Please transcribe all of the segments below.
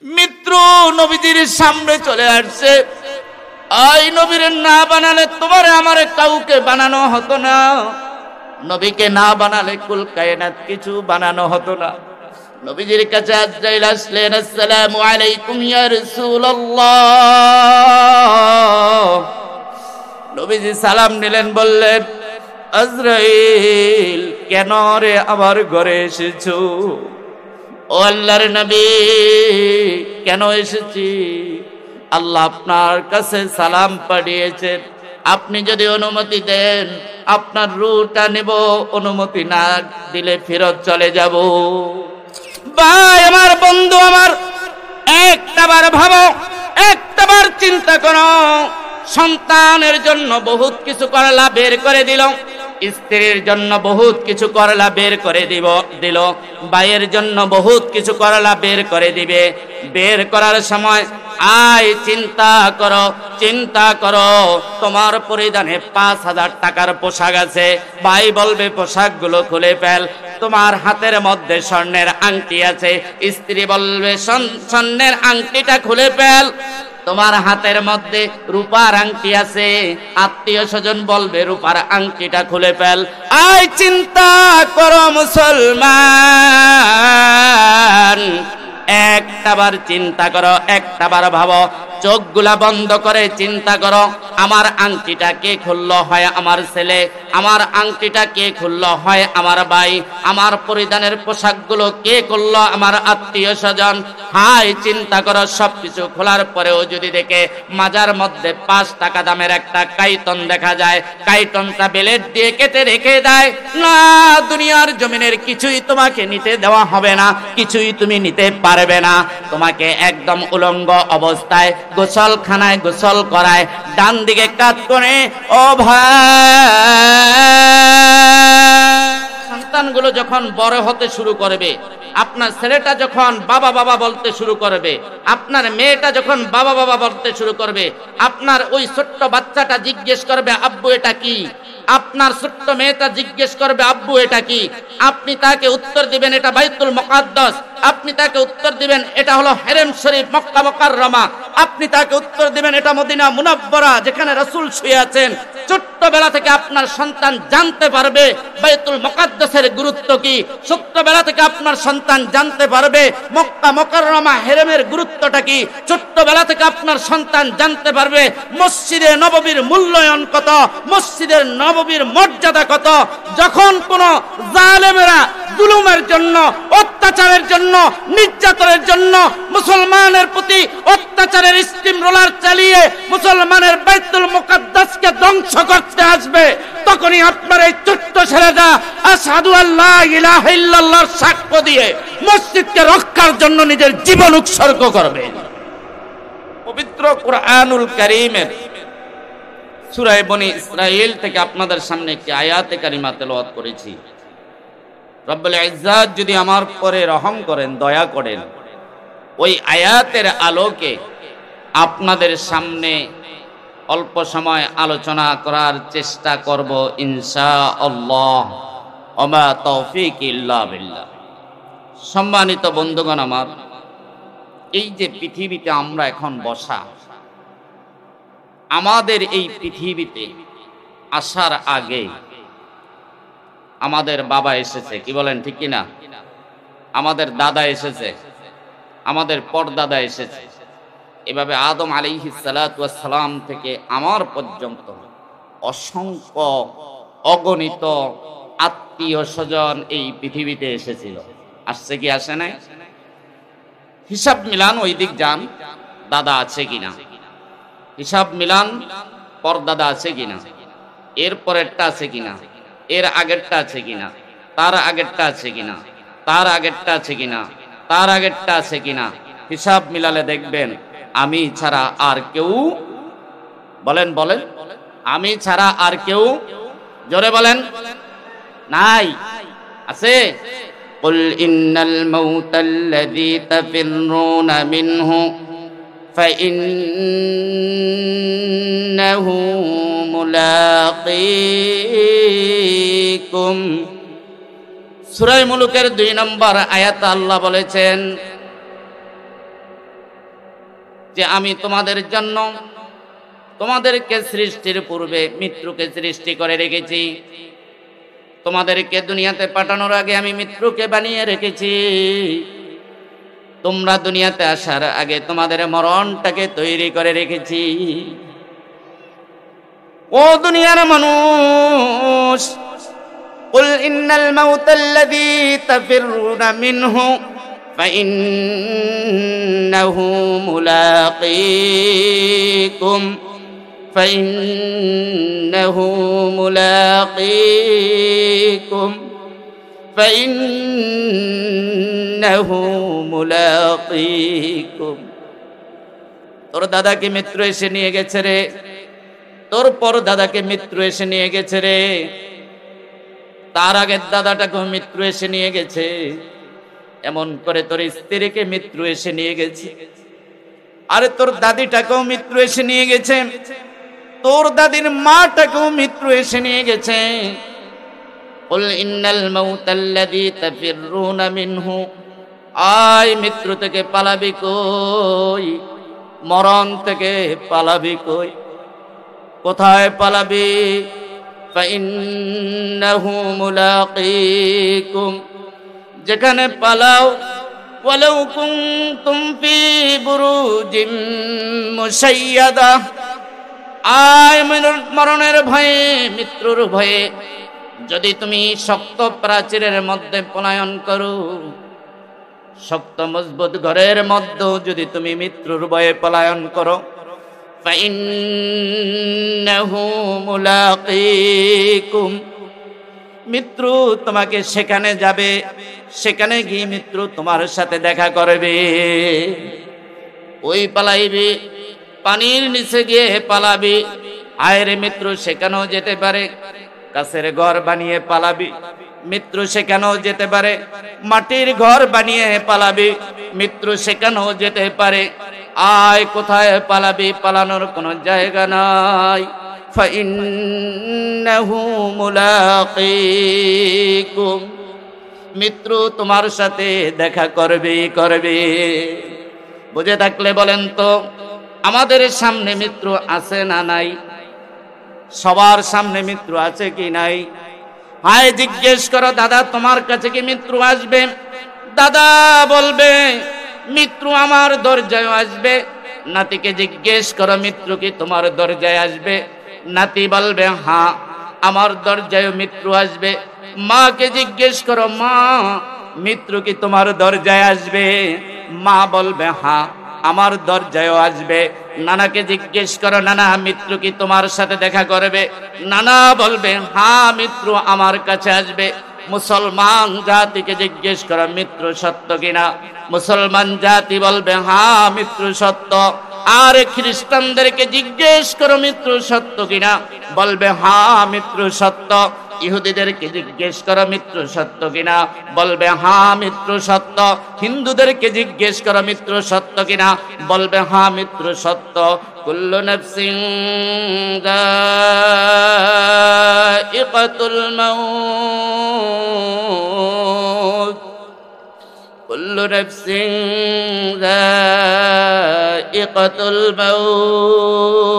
মৃত্যু নবীজির সামনে চলে আসছে। এই নবীর না বানালে তোমারে আমারে কাউকে বানানো হতো না, নবীকে না বানালে কুল কায়নাত কিছু বানানো হতো না। নবীজির কাছে আজরাইল আসলেন, আসসালামু আলাইকুম ইয়া রাসূলুল্লাহ। নবীজি সালাম নিলেন, বললেন, আজরাইল কেন রে আমার ঘরে এসেছো? ও আল্লাহর নবী, কেন এসেছি? আল্লাহ আপনার কাছে সালাম পাঠিয়েছেন, আপনি যদি অনুমতি দেন আপনার রূহটা নেব, অনুমতি না দিলে ফেরত চলে যাব। ভাই আমার, বন্ধু আমার, একটাবার ভাবো, একটাবার চিন্তা করো। সন্তানের জন্য বহুত কিছু করলা, বের করে দিল। স্ত্রীর জন্য বহুত কিছু করলা, বের করে দিল। ভাইয়ের জন্য বহুত কিছু করলা, বের করে দিবে। বের করার সময় আয় চিন্তা করো, চিন্তা করো। তোমার পরিধানে 5,000 টাকার পোশাক আছে, ভাই বলবে পোশাকগুলো খুলে ফেল। তোমার হাতের মধ্যে স্বর্ণের আংটি আছে, স্ত্রী বলবে স্বর্ণের আংটিটা খুলে ফেল। তোমার হাতের মধ্যে রূপার আংটি আছে, আত্মীয় স্বজন বলবে রূপার আংটিটা খুলে ফেল। আয় চিন্তা করো মুসলমান, একটাবার চিন্তা করো, একটাবার ভাবো। চোখগুলা বন্ধ করে চিন্তা করো, আমার আংটিটা কে খুললো? হয় আমার ছেলে। আমার আংটিটা কে খুললো? হয় আমার ভাই। আমার পরিধানের পোশাকগুলো কে করলো? আমার আত্মীয় স্বজন। হাই চিন্তা করো, সবকিছু খোলার পরেও যদি দেখে মাজার মধ্যে 5 টাকা দামের একটা কাইটন দেখা যায়, কাইটনটা ব্লেড দিয়ে কেটে রেখে দেয়, না দুনিয়ার জমিনের কিছুই তোমাকে নিতে দেওয়া হবে না, কিছুই তুমি নিতে পারবে না। তোমাকে একদম উলঙ্গ অবস্থায় গোসলখানায় গোসল করায়, ডান দিকে কাত করে। ও ভাই, সন্তানগুলো যখন বড় হতে শুরু করবে, আপনার ছেলেটা যখন বাবা বাবা বলতে শুরু করবে, আপনার মেয়েটা যখন বাবা বাবা বলতে শুরু করবে, আপনার ওই ছোট্ট বাচ্চাটা জিজ্ঞেস করবে, আব্বু এটা কি? আপনার ছোট্ট মেয়েটা জিজ্ঞেস করবে, আব্বু এটা কি? আপনি তাকে উত্তর দিবেন, এটা বাইতুল মুকাদ্দাস। আপনি তাকে উত্তর দিবেন, এটা হলো হেরেম শরীফ মক্কা মুকাররমা। আপনি তাকে উত্তর দিবেন, এটা মদিনা মুনাব্বরা, যেখানে রাসূল শুয়ে আছেন। ছোট্টবেলা থেকে আপনার সন্তান জানতে পারবে বাইতুল মুকাদ্দাসের গুরুত্ব কি। ছোট্টবেলা থেকে আপনার সন্তান জানতে পারবে মক্কা মুকাররমা হেরেমের গুরুত্বটা কি। ছোট্টবেলা থেকে আপনার সন্তান জানতে পারবে মসজিদে নববীর মূল্যায়ন কত, মসজিদের নববীর মর্যাদা কত। যখন কোন জালেমেরা জুলুমের জন্য, অত্যাচারের জন্য, নির্যাতনের জন্য মুসলমানের প্রতি অত্যাচারের স্টিম রোলার চালিয়ে মুসলমানের বাইতুল মুকাদ্দাসকে ধ্বংস করতে আসবে, তখনই আপনার এই ছোট্ট ছেলেটা আশহাদু আল্লা ইলাহা ইল্লাল্লাহর সাক্ষ্য দিয়ে মসজিদকে রক্ষার জন্য নিজের জীবন উৎসর্গ করবে। পবিত্র কুরআনুল কারীমের সূরা বনী ইসরাঈল থেকে আপনাদের সামনে একটি আয়াতে কারিমা তেলাওয়াত করেছি। রব্বুল ইজ্জাত যদি আমার পরে রহম করেন, দয়া করেন, ওই আয়াতের আলোকে আপনাদের সামনে অল্প সময় আলোচনা করার চেষ্টা করব ইনশাআল্লাহ। ওমা তৌফিক ইল্লা বিল্লাহ। সম্মানিত বন্ধুগণ আমার, এই যে পৃথিবীতে আমরা এখন বসা, আমাদের এই পৃথিবীতে আসার আগে আমাদের বাবা এসেছে, কি বলেন ঠিক কিনা? আমাদের দাদা এসেছে, আমাদের পরদাদা এসেছে। এভাবে আদম আলাইহিস সালাতু ওয়াস সালাম থেকে আমার পর্যন্ত অসংখ্য অগণিত আত্মীয় স্বজন এই পৃথিবীতে এসেছিল। আসছে কি আসে নাই? হিসাব মিলান, ওই দিক যান, দাদা আছে কিনা। হিসাব মিলান, পরদাদা আছে কিনা, এর পরেরটা আছে কিনা, এর আগেরটা আছে কিনা, তার আগেরটা আছে কিনা, তার আগেরটা আছে কিনা, তার আগেরটা আছে কিনা। হিসাব মিলালে দেখবেন আমি ছাড়া আর কেউ, বলেন বলেন, আমি ছাড়া আর কেউ, জোরে বলেন, নাই। আছে? কুল ইন্নাল মাউতাল্লাযী তাফিররুনা মিনহু ফাইন্নাহু মুলাকীকুম। সূরা মুলুকের 2 নম্বর আয়াতে আল্লাহ বলেছেন, যে আমি তোমাদের জন্য তোমাদেরকে সৃষ্টির পূর্বে মৃত্যুকে সৃষ্টি করে রেখেছি, তোমাদেরকে দুনিয়াতে পাঠানোর আগে আমি মৃত্যুকে বানিয়ে রেখেছি, তোমরা দুনিয়াতে আসার আগে তোমাদের মরণটাকে তৈরি করে রেখেছি। ও দুনিয়ার মানুষ, কুল ইন্নাল মাউতাল্লাযী তাফিরুনা মিনহু ফাইন্নাহু মুলাকীকুম ফাইন্নাহু মুলাকীকুম ফাইন্নাহু মুলাকীকুম। তোর দাদাকে মৃত্যু এসে নিয়ে গেছে রে, তোর পর দাদাকে মৃত্যু এসে নিয়ে গেছে রে, তার আগের দাদাটাকেও মৃত্যু এসে নিয়ে গেছে, এমন করে তোর স্ত্রীকে মৃত্যু এসে নিয়ে গেছে, আরে তোর দাদিটাকেও মৃত্যু এসে নিয়ে গেছে, তোর দাদির মাটাকেও মৃত্যু এসে নিয়ে গেছে। কুল ইন্নাল মাউতাল্লাযী তাফিরুনা মিনহু, আয় মৃত্যু থেকে পালাবি কই, মরণ থেকে পালাবি কই, কোথায় পালাবি? ফাইন্নাহু মুলাকীকুম, যেখানে পালাও, ওয়ালাউ কুনতুম ফি বুরুজিম মুশাইয়াদা, আয় মরণের ভয়ে, মৃত্যুর ভয়ে যদি তুমি শক্ত প্রাচীরের মধ্যে পলায়ন করো, শক্ত মজবুত ঘরের মধ্যে যদি তুমি মৃত্যুর ভয়ে পলায়ন করো, ফাইন্নাহু মুলাকীকুম, মৃত্যু তোমাকে সেখানে যাবে, সেখানে গিয়ে মৃত্যু তোমার সাথে দেখা করবে। ওই পালাইবি, পানির নিচে গিয়ে পালাবি, আয়রে মৃত্যু সেখানেও যেতে পারে, কাছের ঘর বানিয়ে পালাবি, মৃত্যু সেখানেও যেতে পারে, মাটির ঘর বানিয়ে পালাবি, মৃত্যু সেখানেও যেতে পারে। আয় কোথায় পালাবি? পালানোর কোনো জায়গা নাই। ফাইন্নাহু মুলাকীকুম, মৃত্যু তোমার সাথে দেখা করবে করবে। বুঝে থাকলে বলেন তো, আমাদের সামনে মৃত্যু আছে না নাই? সবার সামনে মৃত্যু আছে কি নাই? হায় জিজ্ঞেস করো, দাদা তোমার কাছে কি মৃত্যু আসবে? দাদা বলবে মৃত্যু আমার দরজায় আসবে। নাতিকে জিজ্ঞেস করো, মৃত্যু কি তোমার দরজায় আসবে? নাতি বলবে হ্যাঁ, আমার দরজায় মৃত্যু আসবে। মাকে জিজ্ঞেস করো, মা মৃত্যু কি তোমার দরজায় আসবে? মা বলবে হ্যাঁ, আমার দরজায় আসবে। নানাকে জিজ্ঞেস করো, নানা মৃত্যু কি তোমার সাথে দেখা করবে? নানা বলবে হ্যাঁ, মৃত্যু আমার কাছে আসবে। মুসলমান জাতিকে জিজ্ঞেস করো, মৃত্যু সত্য কিনা? মুসলমান জাতি বলবে হ্যাঁ, মৃত্যু সত্য। আর খ্রিস্টানদেরকে জিজ্ঞেস করো, মৃত্যু সত্য কিনা? বলবে হ্যাঁ, মৃত্যু সত্য। ইহুদিদেরকে জিজ্ঞেস করো, মৃত্যু সত্য কিনা? বলবে হ্যাঁ, মৃত্যু সত্য। হিন্দুদেরকে জিজ্ঞেস করো, মৃত্যু সত্য কিনা? বলবে হ্যাঁ, মৃত্যু সত্য। কুল্লু নাফসিন যায়িকাতুল মাউত, কুল্লু নাফসিন যায়িকাতুল মাউত।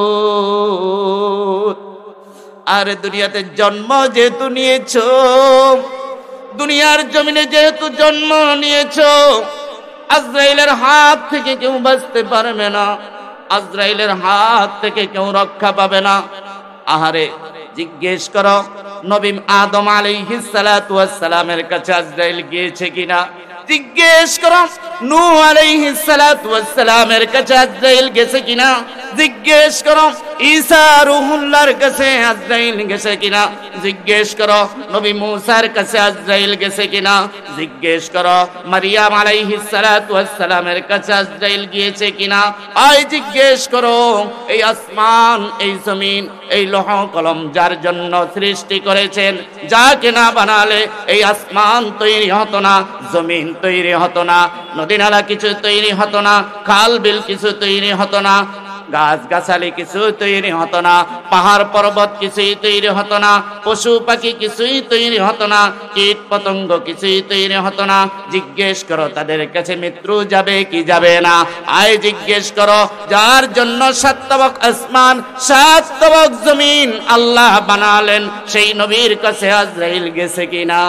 আর দুনিয়াতে জন্ম যেহেতু নিয়েছো, দুনিয়ার জমিনে যেহেতু জন্ম নিয়েছো, আজরাইলের হাত থেকে কেউ বাঁচতে পারবে না, আজরাইলের হাত থেকে কেউ রক্ষা পাবে না। আহারে জিজ্ঞেস করো, নবী আদম আলাইহিস সালাতু ওয়াস সালামের কাছে আজরাইল গিয়েছে কিনা? জিজ্ঞেস করো, নূহ আলাইহিস সালাতু ওয়াস সালামের কাছে আজরাইল গেছে কিনা? জিজ্ঞেস করো, ঈসা রূহুল্লাহর কাছে আজরাইল গেছে কিনা? জিজ্ঞেস করো, নবী মুসার কাছে আজরাইল গেছে কিনা? জিজ্ঞেস করো, মারিয়াম আলাইহিস সালাতু ওয়াস সালামের কাছে আজরাইল গিয়েছে কিনা? আয় জিজ্ঞেস করো, এই আসমান, এই জমিন, এই লৌহ কলম যার জন্য সৃষ্টি করেছেন, যাকে না বানালে এই আসমান তৈরি হতো না, জমিন তৈরি হতো না, নদী নালা কিছু তৈরি হতো না, খাল বিল কিছু তৈরি হতো না। গাছ গাছালি কিছু তৈরি হতো না, পাহাড় পর্বত কিছুই তৈরি হতো না, পশু পাখি কিছুই তৈরি হতো না, কীট পতঙ্গ কিছুই তৈরি হতো না। জিজ্ঞেস করো তাদের কাছে মৃত্যু যাবে কি যাবে না? আয় জিজ্ঞেস করো, যার জন্য 7 তবক আসমান 7 তবক জমিন আল্লাহ বানালেন, সেই নবীর কাছে আজরাইল গেছে কিনা?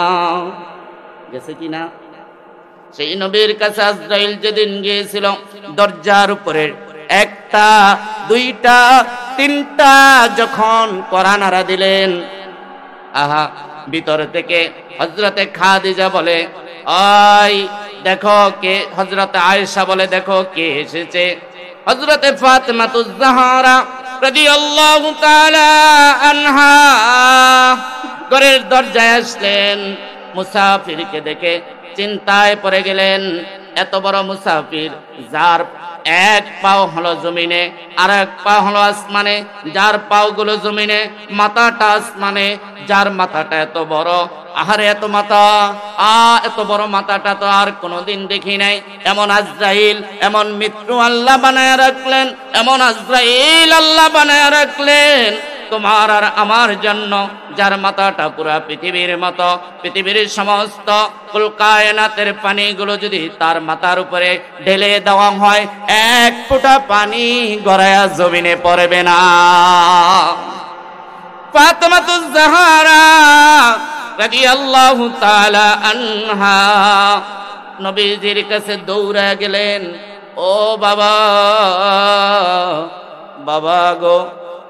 গেছে কিনা? সেই নবীর কাছে আজরাইল যেদিন গিয়েছিল, দরজার উপরে 1টা 2টা 3টা যখন কড়া নাড়া দিলেন, আহা, ভিতর থেকে হযরতে খাদিজা বলে, ওই দেখো কে। হযরতে আয়েশা বলে, দেখো কে এসেছে। হযরতে ফাতেমাতুজ জাহরা রাদিয়াল্লাহু তাআলা আনহা ঘরের দরজায় আসলেন। মুসাফিরকে দেখে চিন্তায় পড়ে গেলেন। এত বড় মুসাফির, যার এক পাও হলো জমিনে আর এক পা হলো আসমানে, যার পাওগুলো জমিনে, মাথাটা আসমানে, যার মাথাটা এত বড়, আহারে এত মাথা, এত বড় মাথাটা তো আর কোনোদিন দেখি নাই। এমন আজরাইল, এমন মৃত্যু আল্লাহ বানায় রাখলেন, এমন আজরাইল আল্লাহ বানায় রাখলেন তোমার আর আমার জন্য, যার মাথাটা পুরা পৃথিবীর মতো। পৃথিবীর সমস্ত কুল কায়নাতের পানিগুলো যদি তার মাথার উপরে ঢেলে দেওয়া হয়, 1 ফোঁটা পানি গড়ায়া জমিনে পড়বে না। ফাতেমাতুজ জাহরা রাদিয়াল্লাহু তাআলা আনহা নবীজির কাছে দৌড়া গেলেন। ও বাবা, বাবা গো,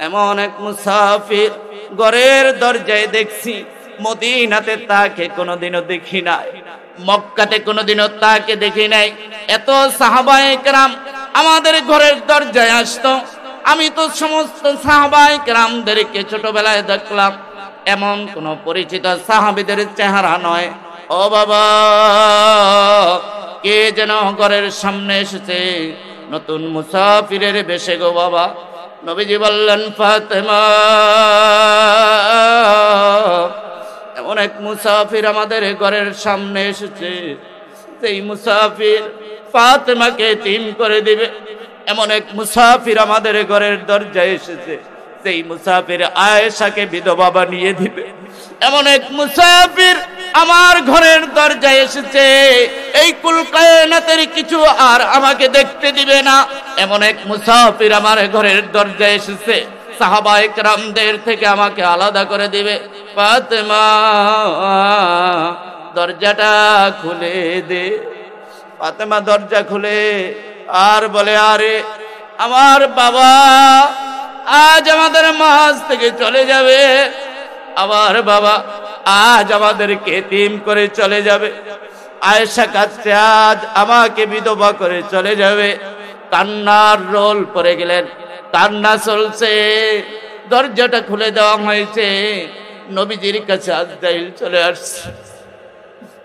এমন এক মুসাফির ঘরের দরজায় দেখছি, মদিনাতে তাকে কোনোদিনও দেখি নাই, মক্কাতে কোনোদিনও তাকে দেখি নাই। এত সাহাবায়ে কেরাম আমাদের ঘরের দরজায় আসতো, আমি তো সমস্ত সাহাবায়ে কেরামদেরকে ছোটবেলায় দেখলাম, এমন কোন পরিচিত সাহাবীদের চেহারা নয়। ও বাবা, কে যেন ঘরের সামনে এসেছে নতুন মুসাফিরের বেশে গো বাবা। নবীজি বললেন, ফাতেমা, এমন এক মুসাফির আমাদের ঘরের সামনে এসেছে, সেই মুসাফির ফাতেমাকে এতিম করে দিবে। এমন এক মুসাফির আমাদের ঘরের দরজায় এসেছে, সেই মুসাফির আয়েশাকে বিধবা বানিয়ে দিবে। এমন এক মুসাফির আমার ঘরের দরজায় এসেছে, এই কুল কায়নাতের কিছু আর আমাকে দেখতে দিবে না। এমন এক মুসাফির আমার ঘরের দরজায় এসেছে, সাহাবায়ে কেরামদের থেকে আমাকে আলাদা করে দিবে। ফাতেমা, দরজাটা খুলে দে। ফাতেমা দরজা খুলে আর বলে, আরে আমার বাবা আজ আমাদের মাঝ থেকে চলে যাবে, আমার বাবা আজ আমাদেরকে এতিম করে চলে যাবে। আয়েশা কাছে আজ আমাকে বিধবা করে চলে যাবে। কান্নার রোল পড়ে গেলেন, কান্না চলছে। দরজাটা খুলে দেওয়া হয়েছে, নবীজির কাছে আজরাইল চলে আসছে।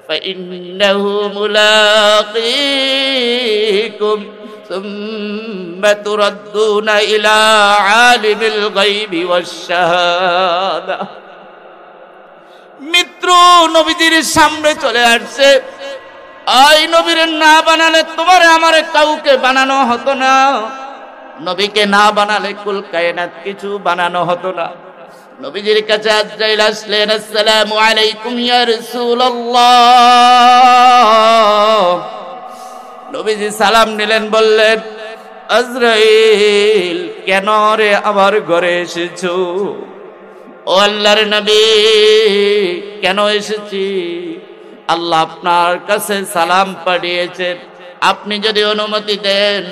فإنه ملاقيكم ثم تردون إلى عالم الغيب والشهادة। মিত্র নবীজির সামনে চলে আসছে। আই নবীর না বানালে তোমার আমার কাউকে বানানো হতো না, নবীকে না বানালে কুল কায়নাত কিছু বানানো হতো না। নবীজির কাছে আজরাইল আসলেন, আসসালামু আলাইকুম ইয়া রাসূলুল্লাহ। নবীজি সালাম নিলেন, বললেন, আজরাইল কেন রে আমার ঘরে এসেছো? ও আল্লাহর নবী, কেন এসেছি? আল্লাহ আপনার কাছে সালাম পাঠিয়েছেন, আপনি যদি অনুমতি দেন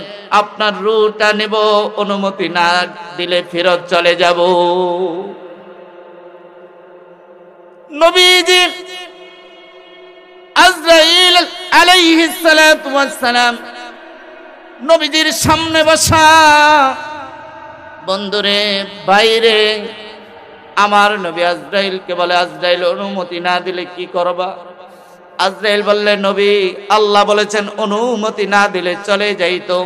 আপনার রূহটা নেব, অনুমতি না দিলে ফেরত চলে যাব। নবীজি আজরাইল আলাইহিস সালাতু ওয়াস সালাম নবীজির সামনে বসা। বন্ধুরে, বাইরে আমার নবী আজরাইলকে বলে, আজরাইল অনুমতি না দিলে কি করবা? আজরাইল বললেন, নবী আল্লাহ বলেছেন অনুমতি না দিলে চলে যাইতো,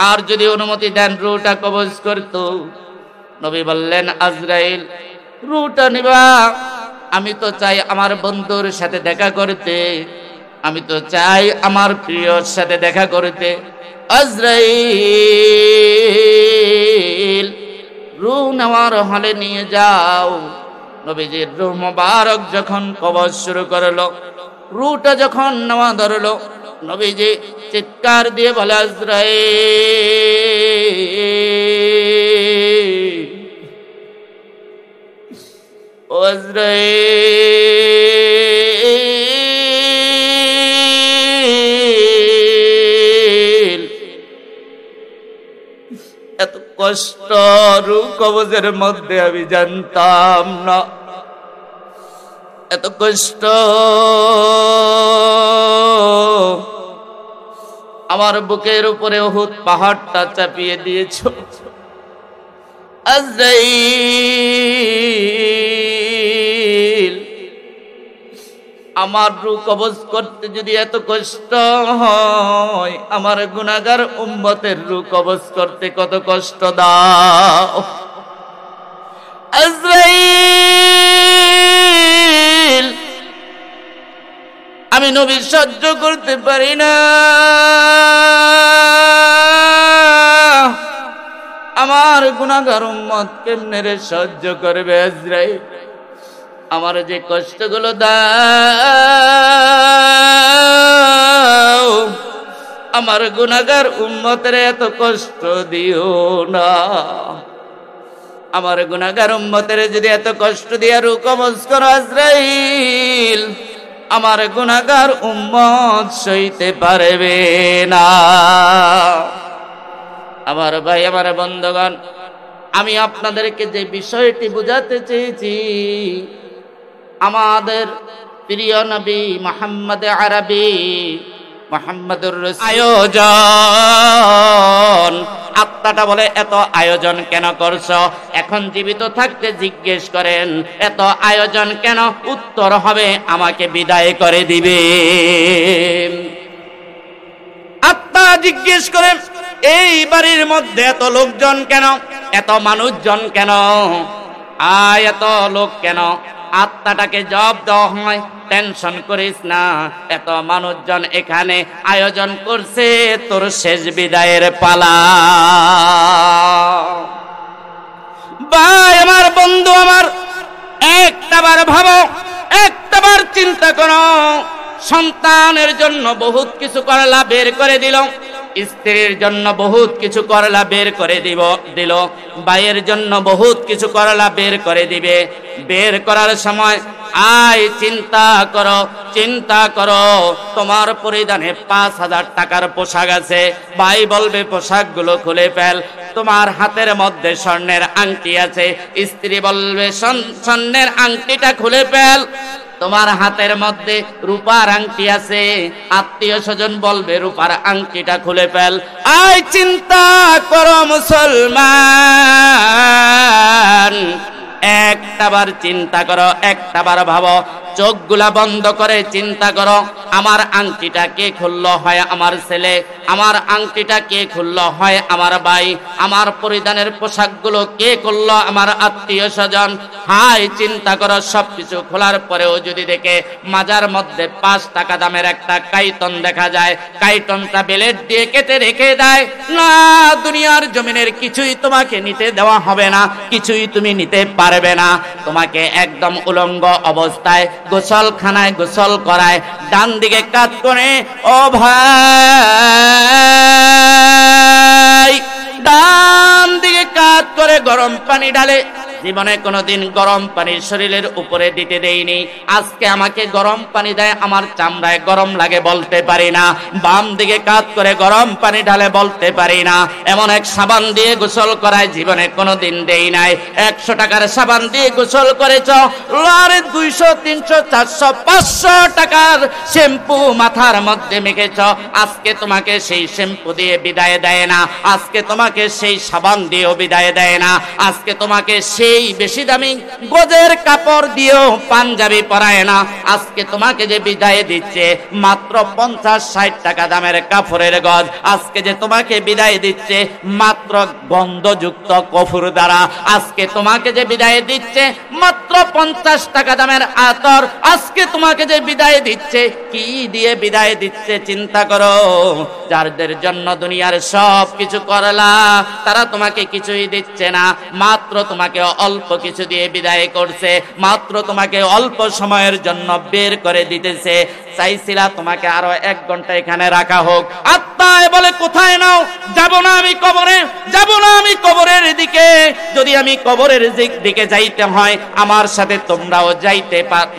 আর যদি অনুমতি দেন রূহটা কবজ করতো। নবী বললেন, আজরাইল রূহটা নিবা? আমি তো চাই আমার বন্ধুর সাথে দেখা করতে, আমি তো চাই আমার প্রিয়র সাথে দেখা করতে। আজরাইল রূহ নেওয়ার হলে নিয়ে যাও। নবীজির রূহ মোবারক যখন কবজ শুরু করলো, রূহটা যখন নেওয়া ধরলো, নবীজি চিৎকার দিয়ে বলে আজরাইল, ও আজরাইল, এত কষ্ট রূহ কবজের মধ্যে আমি জানতাম না, এত কষ্ট আমার বুকের উপরে উহুদ পাহাড়টা চাপিয়ে দিয়েছ। আজরাইল, আমার রূহ কবজ করতে যদি এত কষ্ট হয়, আমার গুনাহগার উম্মতের রূহ কবজ করতে কত কষ্ট দাও। আজরাইল, আমি নবী সহ্য করতে পারি না, আমার গুনাহগার উম্মত কেমনে রে সহ্য করবে। আজরাইল, আমার যে কষ্টগুলো দাও, আমার গুনাহগার উম্মতের এত কষ্ট দিও না। আমার গুনাহগার উম্মতের যদি এত কষ্ট দিয়া রূহ কবজ করো আজরাইল, আমার গুনাহগার উম্মত সইতে পারবে না। আমার ভাই, আমার বন্ধুগণ, আমি আপনাদেরকে যে বিষয়টি বুঝাতে চেয়েছি, আমাদের প্রিয় নবী মুহাম্মদ আরবি মুহাম্মদুর রাসূল আয়োজন, আত্মাটা বলে এত আয়োজন কেন করছো? এখন জীবিত থাকতে জিজ্ঞেস করেন এত আয়োজন কেন? উত্তর হবে আমাকে বিদায় করে দিবে। আত্মা জিজ্ঞেস করেন এই বাড়ির মধ্যে এত লোকজন কেন, এত মানুষজন কেন, এত লোক কেন? আত্মাটাকে জবাব দেওয়া হয় টেনশন করিস না, এত মানুষজন এখানে আয়োজন করছে তোর শেষ বিদায়ের পালা। ভাই আমার, বন্ধু আমার, একটাবার ভাবো, একটাবার চিন্তা করো। সন্তানের জন্য বহুত কিছু করলা, বের করে দিল। স্ত্রীর জন্য বহুত কিছু করলা, বের করে দিল। ভাইয়ের জন্য বহুত কিছু করলা, বের করে দিবে। বের করার সময় চিন্তা করো তোমার পরিধানে 5,000 টাকার পোশাক আছে। ভাই বলবে পোশাকগুলো খুলে ফেল। তোমার হাতের মধ্যে স্বর্ণের আংটি আছে, স্ত্রী বলবে স্বর্ণের আংটিটা খুলে ফেল। তোমার হাতের মধ্যে রূপার আংটি আছে, আত্মীয় স্বজন বলবে রূপার আংটিটা খুলে ফেল। চিন্তা করো মুসলমান, একটাবার চিন্তা করো, একটাবার ভাবো। চোখগুলা বন্ধ করে চিন্তা করো, আমার আংটিটা কে খুললো? হয় আমার ছেলে। আমার আংটিটা কে খুললো? হয় আমার ভাই। আমার পরিধানের পোশাকগুলো কে খুললো? আমার আত্মীয় স্বজন। চিন্তা করো, সবকিছু খোলার পরেও যদি দেখে মাজার মধ্যে 5 টাকা দামের একটা কাইটন দেখা যায়, কাইটনটা ব্লেড দিয়ে কেটে রেখে দেয়। না, দুনিয়ার জমিনের কিছুই তোমাকে নিতে দেওয়া হবে না, কিছুই তুমি নিতে পারবে না। তোমাকে একদম উলঙ্গ অবস্থায় গোসলখানায় গোসল করায়, ডান দিকে কাত করে, ও ভাই, ডান দিকে কাত করে গরম পানি ঢালে। জীবনে কোনোদিন গরম পানি শরীরের উপরে দিতে দেইনি, আজকে আমাকে গরম পানি দেয়, আমার চামড়ায় গরম লাগে বলতে পারি না। বাম দিকে কাত করে গরম পানি ঢালে বলতে পারি না। এমন এক সাবান দিয়ে গোসল করায়, জীবনে কোনোদিন দেই নাই। 100 টাকার সাবান দিয়ে গোসল করেছ, আর 200, 300, 400, 500 টাকার শ্যাম্পু মাথার মধ্যে মেখেছ। আজকে তোমাকে সেই শ্যাম্পু দিয়ে বিদায় দেয় না, আজকে তোমাকে সেই সাবান দিয়েও বিদায় দেয় না, আজকে তোমাকে সেই সেই বেশি দামি গজের কাপড় দিয়েও পাঞ্জাবি পরায় না। আজকে তোমাকে যে বিদায় দিচ্ছে মাত্র 50-60 টাকা দামের কাপড়ের গজ, আজকে যে তোমাকে বিদায় দিচ্ছে মাত্র গন্ধযুক্ত কফুর দ্বারা, আজকে তোমাকে যে বিদায় দিচ্ছে মাত্র 50 টাকা দামের আতর, আজকে তোমাকে যে বিদায় দিচ্ছে কি দিয়ে বিদায় দিচ্ছে চিন্তা করো। যাদের জন্য দুনিয়ার সব কিছু করলা তারা তোমাকে কিছুই দিচ্ছে না, মাত্র তোমাকে অল্প কিছু দিয়ে বিদায় করছে, মাত্র তোমাকে অল্প সময়ের জন্য বের করে দিতেছে। চাইছিলা তোমাকে আরো 1 ঘন্টা এখানে রাখা হোক, আত্মায় বলে কোথায় নাও, যাব না আমি কবরে, যাব না আমি কবরের দিকে। যদি আমি কবরের দিকে যাইতে হয় আমার সাথে তোমরাও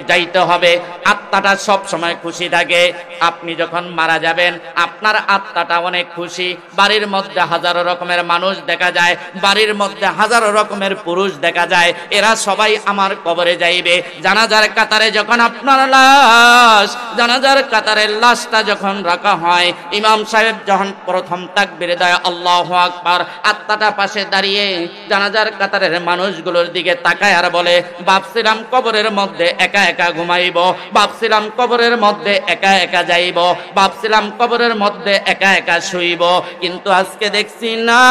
যাইতে হবে। আত্মাটা সব সময় খুশি থাকে। আপনি যখন মারা যাবেন আপনার আত্মাটা অনেক খুশি। বাড়ির মধ্যে হাজারো রকমের মানুষ দেখা যায়, বাড়ির মধ্যে হাজারো রকমের পুরুষ দেখা যায়, এরা সবাই আমার কবরে যাইবে। জানাজার কাতারে যখন আপনার লাশ, জানাজার কাতারের লাশটা যখন রাখা হয়, ইমাম সাহেব যখন প্রথম তাকবীর দেয় আল্লাহু আকবার, আত্মাটা পাশে দাঁড়িয়ে জানাজার কাতারের মানুষগুলোর দিকে তাকায় আর বলে, ভাবছিলাম কবরের মধ্যে একা একা ঘুমাইব, ভাবছিলাম কবরের মধ্যে একা একা যাইব, ভাবছিলাম কবরের মধ্যে একা একা শুইব, কিন্তু আজকে দেখছি না,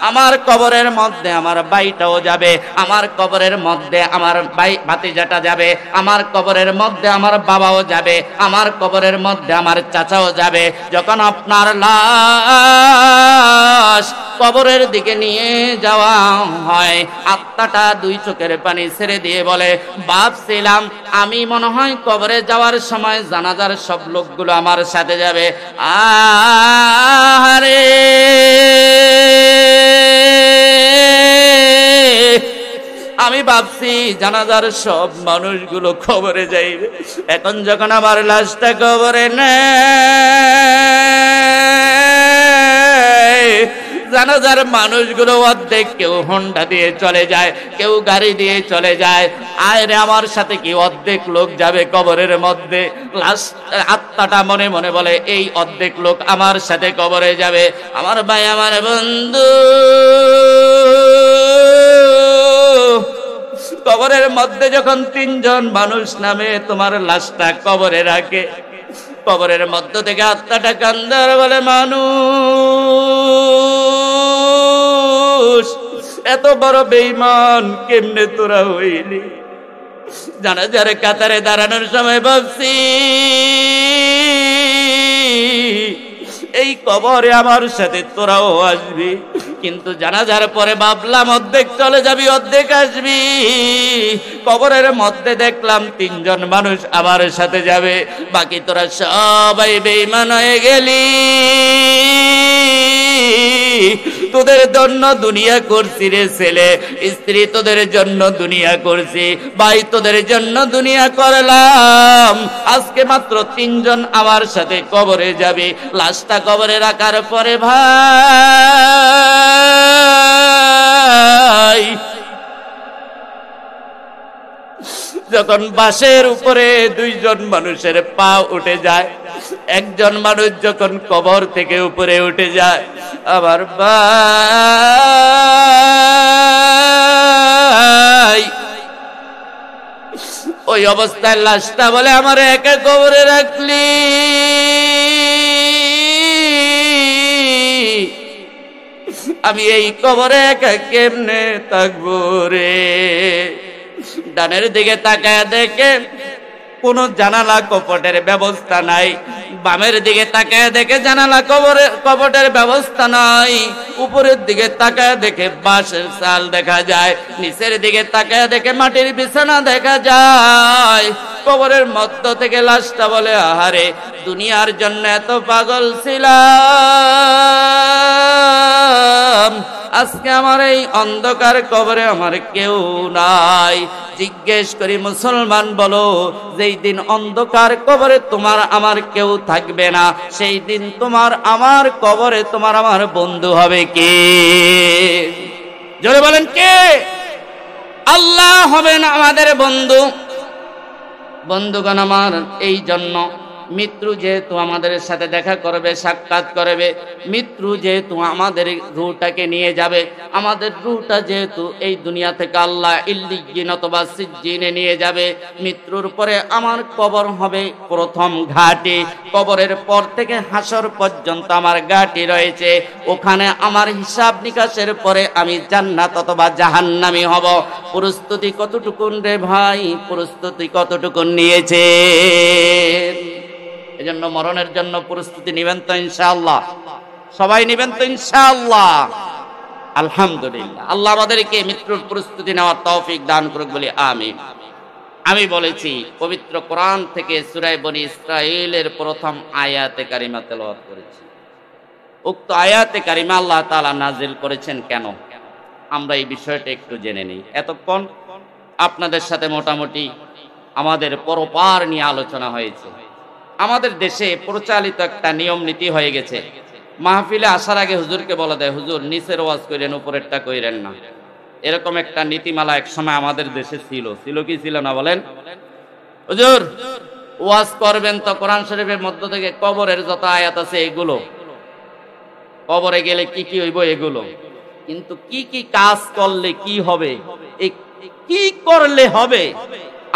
আমার কবরের মধ্যে আমার ভাইটাও যাবে, আমার কবরের মধ্যে আমার ভাই ভাতিজাটা যাবে, আমার কবরের মধ্যে আমার বাবাও যাবে, আমার কবরের মধ্যে আমার চাচাও যাবে। যখন আপনার লাশ কবরের দিকে নিয়ে যাওয়া হয়, আত্মাটা 2 চোখের পানি ছেড়ে দিয়ে বলে, ভাবছিলাম আমি মনে হয় কবরে যাওয়ার সময় জানাজার সব লোকগুলো আমার সাথে যাবে। আরে আমি ভাবছি জানাজার সব মানুষগুলো কবরে যাইবে, এখন যখন আমার লাশটা কবরে নেয়, জানাজার মানুষগুলো অর্ধেক কেউ হোন্ডা দিয়ে চলে যায়, কেউ গাড়ি দিয়ে চলে যায়, আরে আমার সাথে কি অর্ধেক লোক যাবে কবরের মধ্যে। লাশ আত্মাটা মনে মনে বলে, এই অর্ধেক লোক আমার সাথে কবরে যাবে। আমার ভাই, আমার বন্ধু, কবরের মধ্যে যখন 3 জন মানুষ নামে তোমার লাশটা কবরে রাখে, কবরের মধ্য থেকে আত্মাটা কান্দার বলে, মানুষ এত বড় বেঈমান কেমনে তোরা হইলি। জানাজার কাতারে দাঁড়ানোর সময় ভাবছি এই কবরে আমার সাথে তোরাও আসবি, কিন্তু জানাজার পরে ভাবলাম অর্ধেক চলে যাবি অর্ধেক আসবি। কবরের মধ্যে দেখলাম 3 জন মানুষ আমার সাথে যাবে, বাকি তোরা সবাই বেঈমান হয়ে গেলি। তোদের জন্য দুনিয়া করছি রে ছেলে, স্ত্রী তোদের জন্য দুনিয়া করছি, ভাই তোদের জন্য দুনিয়া করলাম, আজকে মাত্র 3 জন আমার সাথে কবরে যাবি। লাশটা কবরে রাখার পরে ভাই যখন বাঁশের উপরে 2 জন মানুষের পা উঠে যায়, একজন মানুষ যখন কবর থেকে উপরে উঠে যায়, আমার ভাই ওই অবস্থায় লাশটা বলে, আমার একা কবরে রাখলি, আমি এই কবরে একা কেমনে থাকবো রে। ডানের দিকে তাকায় দেখে কোনো জানালা কপটের ব্যবস্থা নাই, বামের দিকে তাকায় দেখে জানালা কপটের ব্যবস্থা নাই, উপরের দিকে তাকায় দেখে বাঁশের চাল দেখা যায়, নিচের দিকে তাকায় দেখে মাটির বিছানা দেখা যায়। কবরের মধ্য থেকে লাশটা বলে, আহারে দুনিয়ার জন্য এত পাগল ছিলাম, আজকে আমার এই অন্ধকার কবরে আমার কেউ নাই। জিজ্ঞেস করি মুসলমান বলো, যেই দিন অন্ধকার কবরে তোমার আমার কেউ থাকবে না, সেই দিন তোমার আমার কবরে তোমার আমার বন্ধু হবে কে? জোরে বলেন কে? আল্লাহ হবেন আমাদের বন্ধু। বন্ধুগণ আমার, এই জন্য মৃত্যু যেহেতু আমাদের সাথে দেখা করবে, সাক্ষাৎ করবে, মৃত্যু যেহেতু আমাদের রূহটাকে নিয়ে যাবে, আমাদের রূহটা যেহেতু এই দুনিয়া থেকে আল্লাহ ইল্লিয়িন অথবা সিজ্জিনে নিয়ে যাবে, মৃত্যুর পরে আমার কবর হবে প্রথম ঘাটি। কবরের পর থেকে হাসর পর্যন্ত আমার ঘাটি রয়েছে। ওখানে আমার হিসাব নিকাশের পরে আমি জান্নাত অথবা জাহান্নামী হব। প্রস্তুতি কতটুকুন রে ভাই, প্রস্তুতি কতটুকুন নিয়েছে? এজন্য মরণের জন্য প্রস্তুতি নেবেন তো ইনশাআল্লাহ? সবাই নেবেন তো ইনশাআল্লাহ? আলহামদুলিল্লাহ। আল্লাহ আমাদেরকে মৃত্যুর প্রস্তুতি নেওয়ার তৌফিক দান করুক বলি আমিন। আমি বলেছি পবিত্র কোরআন থেকে সূরা বনী ইসরাঈলের প্রথম আয়াতে কারিমা তেলাওয়াত করেছি। উক্ত আয়াতে কারিমা আল্লাহ তাআলা নাজিল করেছেন কেন, আমরা এই বিষয়টা একটু জেনে নিই। এতক্ষণ আপনাদের সাথে মোটামুটি আমাদের পরপার নিয়ে আলোচনা হয়েছে। আমাদের দেশে প্রচলিত একটা নিয়ম নীতি হয়ে গেছে, মাহফিলে আসার আগে হুজুরকে বলা দেয়, হুজুর নিচের ওয়াজ কইরেন, উপরেরটা কইরেন না। এরকম একটা নীতিমালা এক সময় আমাদের দেশে ছিল। ছিল কি ছিল না বলেন? হুজুর ওয়াজ করবেন তো কোরআন শরীফের মধ্য থেকে কবরের যত আয়াত আছে এগুলো, কবরে গেলে কি কি হইব এগুলো, কিন্তু কি কি কাজ করলে কি হবে, এই কি করলে হবে,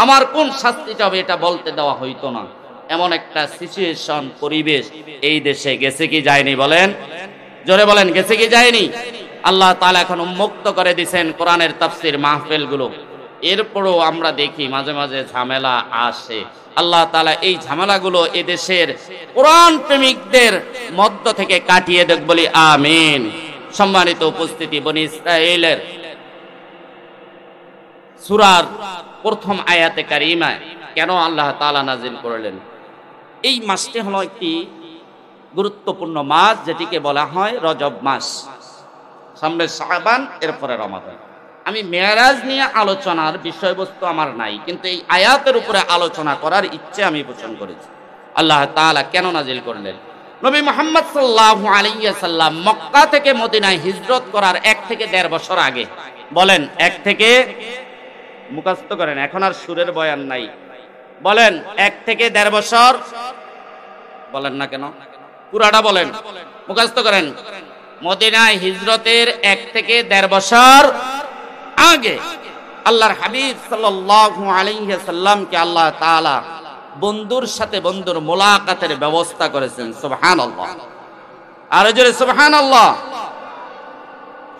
আমার কোন শাস্তিটা হবে, এটা বলতে দেওয়া হইতো না। এমন একটা সিচুয়েশন, পরিবেশ এই দেশে গেছে কি যায়নি বলেন? জোরে বলেন, গেছে কি যায়নি? আল্লাহ তাআলা এখন উন্মুক্ত করে দিয়েছেন কোরআনের তাফসীর মাহফিল গুলো। এরপরও আমরা দেখি মাঝে মাঝে ঝামেলা আসে। আল্লাহ তাআলা এই ঝামেলাগুলো এদেশের কোরআন প্রেমিকদের মধ্য থেকে কাটিয়ে দেখ বলি আমিন। সম্মানিত উপস্থিতি, বনী ইসরাঈলের সূরার প্রথম আয়াতে কারিমায় কেন আল্লাহ তাআলা নাজিল করলেন? এই মাসটি হলো একটি গুরুত্বপূর্ণ মাস, যেটিকে বলা হয় রজব মাস। সামনে শাবান, এরপরে রমাদান। আমি মেরাজ নিয়ে আলোচনার বিষয়বস্তু আমার নাই, কিন্তু এই আয়াতের উপরে আলোচনা করার ইচ্ছে আমি পোষণ করেছি। আল্লাহ তাআলা কেন নাজিল করলেন? নবী মুহাম্মদ সাল্লাল্লাহু আলাইহি ওয়াসাল্লাম মক্কা থেকে মদিনায় হিজরত করার 1 থেকে 1.5 বছর আগে, বলেন 1 থেকে, মুখস্থ করেন, এখন আর সুরের বয়ান নাই, বলেন 1 থেকে 1.5 বছর, বলেন না কেন, পুরাটা বলেন, মুখস্থ করেন। মদিনায় হিজরতের 1 থেকে 1.5 বছর আগে আল্লাহর হাবিব সাল্লাল্লাহু আলাইহি ওয়াসাল্লামকে আল্লাহ তাআলা বন্ধুর সাথে বন্ধুর মোলাকাতের ব্যবস্থা করেছেন। সুবহানাল্লাহ, আর জোরে সুবহানাল্লাহ।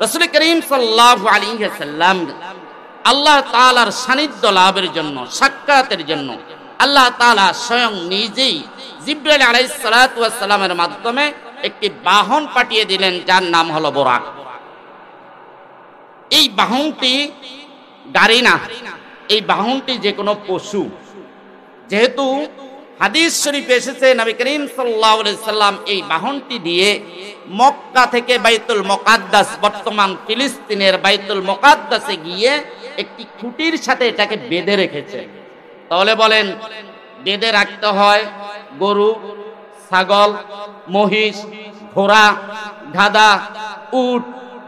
রাসূল করিম সাল্লাল্লাহু আলাইহি ওয়াসাল্লাম আল্লাহ তাআলার সান্নিধ্য লাভের জন্য, সাক্ষাতের জন্য আল্লাহ তাআলা স্বয়ং নিজেই জিবরাইল আলাইহিস সালাতু ওয়াস সালামের মাধ্যমে একটি বাহন পাঠিয়ে দিলেন, যার নাম হলো বুরাক। এই বাহনটি গাড়ি না, এই বাহনটি যে কোনো পশু। যেহেতু হাদিস শরীফে এসেছে নবী করিম সাল্লাল্লাহু আলাইহি সাল্লাম এই বাহনটি দিয়ে মক্কা থেকে বাইতুল মুকাদ্দাস, বর্তমান ফিলিস্তিনের বাইতুল মুকাদ্দাসে গিয়ে একটি খুঁটির সাথে এটাকে বেঁধে রেখেছে। তাহলে বলেন, বেঁধে রাখতে হয় গরু, ছাগল, মহিষ, ঘোড়া, গাধা, উট,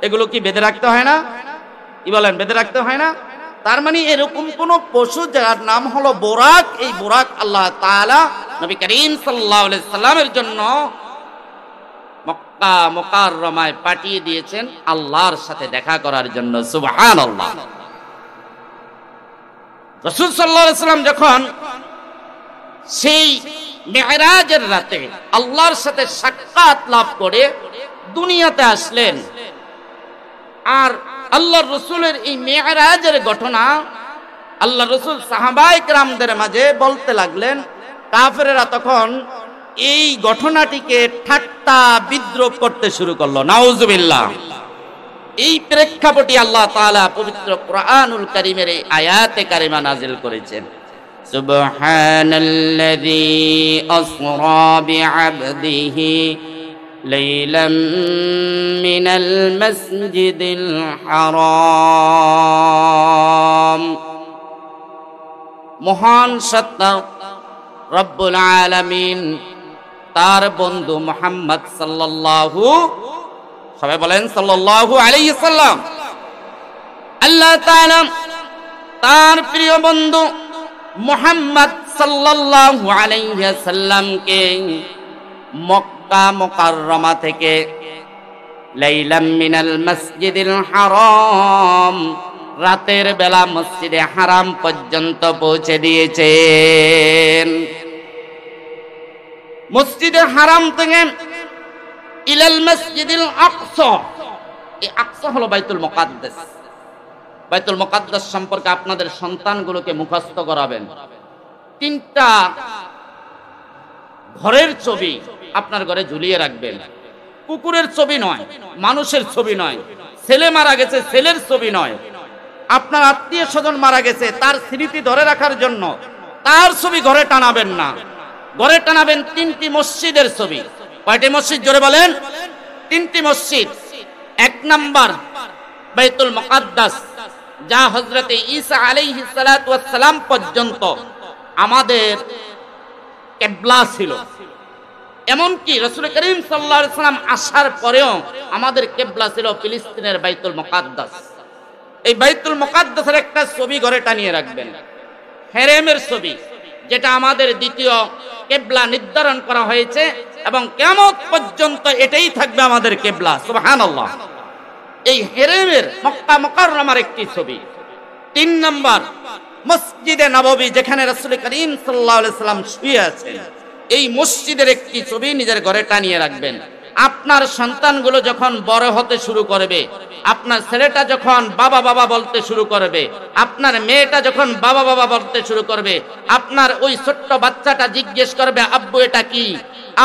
এগুলো কি বেঁধে রাখতে হয় না? কি বলেন, বেঁধে রাখতে হয় না? তার মানে এরকম কোন পশু যার নাম হলো বুরাক, এই বুরাক আল্লাহ তাআলা নবী করিম সাল্লাল্লাহু আলাইহি সাল্লামের জন্য মক্কা মুকাররমায় পাঠিয়ে দিয়েছেন আল্লাহর সাথে দেখা করার জন্য। সুবহানাল্লাহ। রাসূল সাল্লাল্লাহু আলাইহি সাল্লাম যখন সেই মেরাজের রাতে আল্লাহর সাথে সাক্ষাৎ লাভ করে দুনিয়াতে আসলেন, আর আল্লাহর রাসূলের এই মেরাজের ঘটনা আল্লাহর রাসূল সাহাবায়ে কেরামদের মাঝে বলতে লাগলেন। কাফেরেরা তখন এই ঘটনাটিকে ঠাট্টা বিদ্রূপ করতে শুরু করলো। নাউজুবিল্লাহ। এই প্রেক্ষাপটে আল্লাহ তাআলা পবিত্র কোরআনুল কারীমের এই আয়াতে কারিমা নাজিল করেছেন। সুবহানাল্লাযী আসরা বিআবদিহি লাইলাম মিনাল মাসজিদিল হারাম। মহান সত্তা রব্বুল আলামিন তার বন্ধু মুহাম্মদ সাল্লাল্লাহু, সবাই বলেন সাল্লাল্লাহু আলাইহি সাল্লাম, আল্লাহ তাআলা তার প্রিয় বন্ধু মুহাম্মদ সাল্লাল্লাহু আলাইহি ওয়াসাল্লামকে মক্কা মুকাররমা থেকে লাইলাম মিনাল মসজিদিল হারাম, রাতের বেলা মসজিদে হারাম পর্যন্ত পৌঁছে দিয়েছেন। মসজিদে হারাম থেকে ইলাল মসজিদিল আকসা, এই আকসা হলো বাইতুল মুকাদ্দাস। বাইতুল মুকাদ্দাস সম্পর্কে আপনাদের সন্তানগুলোকে মুখস্থ করাবেন। 3টা ঘরের ছবি আপনার ঘরে ঝুলিয়ে রাখবেন। কুকুরের ছবি নয়, মানুষের ছবি নয়, ছেলে মারা গেছে ছেলের ছবি নয়, আপনার আত্মীয় স্বজন মারা গেছে তার স্মৃতি ধরে রাখার জন্য তার ছবি ঘরে টানাবেন না। ঘরে টানাবেন 3টি মসজিদের ছবি। কয়টি মসজিদ জোরে বলেন? 3টি মসজিদ। 1 নাম্বার বাইতুল মুকাদ্দাস, যা হযরতে ঈসা আলাইহিস সালাতু ওয়াস সালাম পর্যন্ত আমাদের কিবলা ছিল। এমনকি রাসূল করিম সাল্লাল্লাহু আলাইহি ওয়াসাল্লাম আসার পরেও আমাদের কিবলা ছিল ফিলিস্তিনের বাইতুল মুকাদ্দাস। এই বাইতুল মুকাদ্দাসের একটা ছবি ঘরে টানিয়ে রাখবেন, হেরেমের ছবি, যেটা আমাদের দ্বিতীয় কিবলা নির্ধারণ করা হয়েছে এবং কিয়ামত পর্যন্ত এটাই থাকবে আমাদের কিবলা। সুবহানাল্লাহ। এই হেরেমের মক্কা মুকাররমার একটি ছবি। 3 নাম্বার মসজিদে নববী, যেখানে রাসূল করিম সাল্লাল্লাহু আলাইহি ওয়াসাল্লাম শুয়ে আছেন, এই মসজিদের একটি ছবি নিজের ঘরে টানিয়ে রাখবেন। আপনার সন্তানগুলো যখন বড় হতে শুরু করবে, আপনার ছেলেটা যখন বাবা বাবা বলতে শুরু করবে, আপনার মেয়েটা যখন বাবা বাবা বলতে শুরু করবে, আপনার ওই ছোট্ট বাচ্চাটা জিজ্ঞেস করবে আব্বু এটা কি,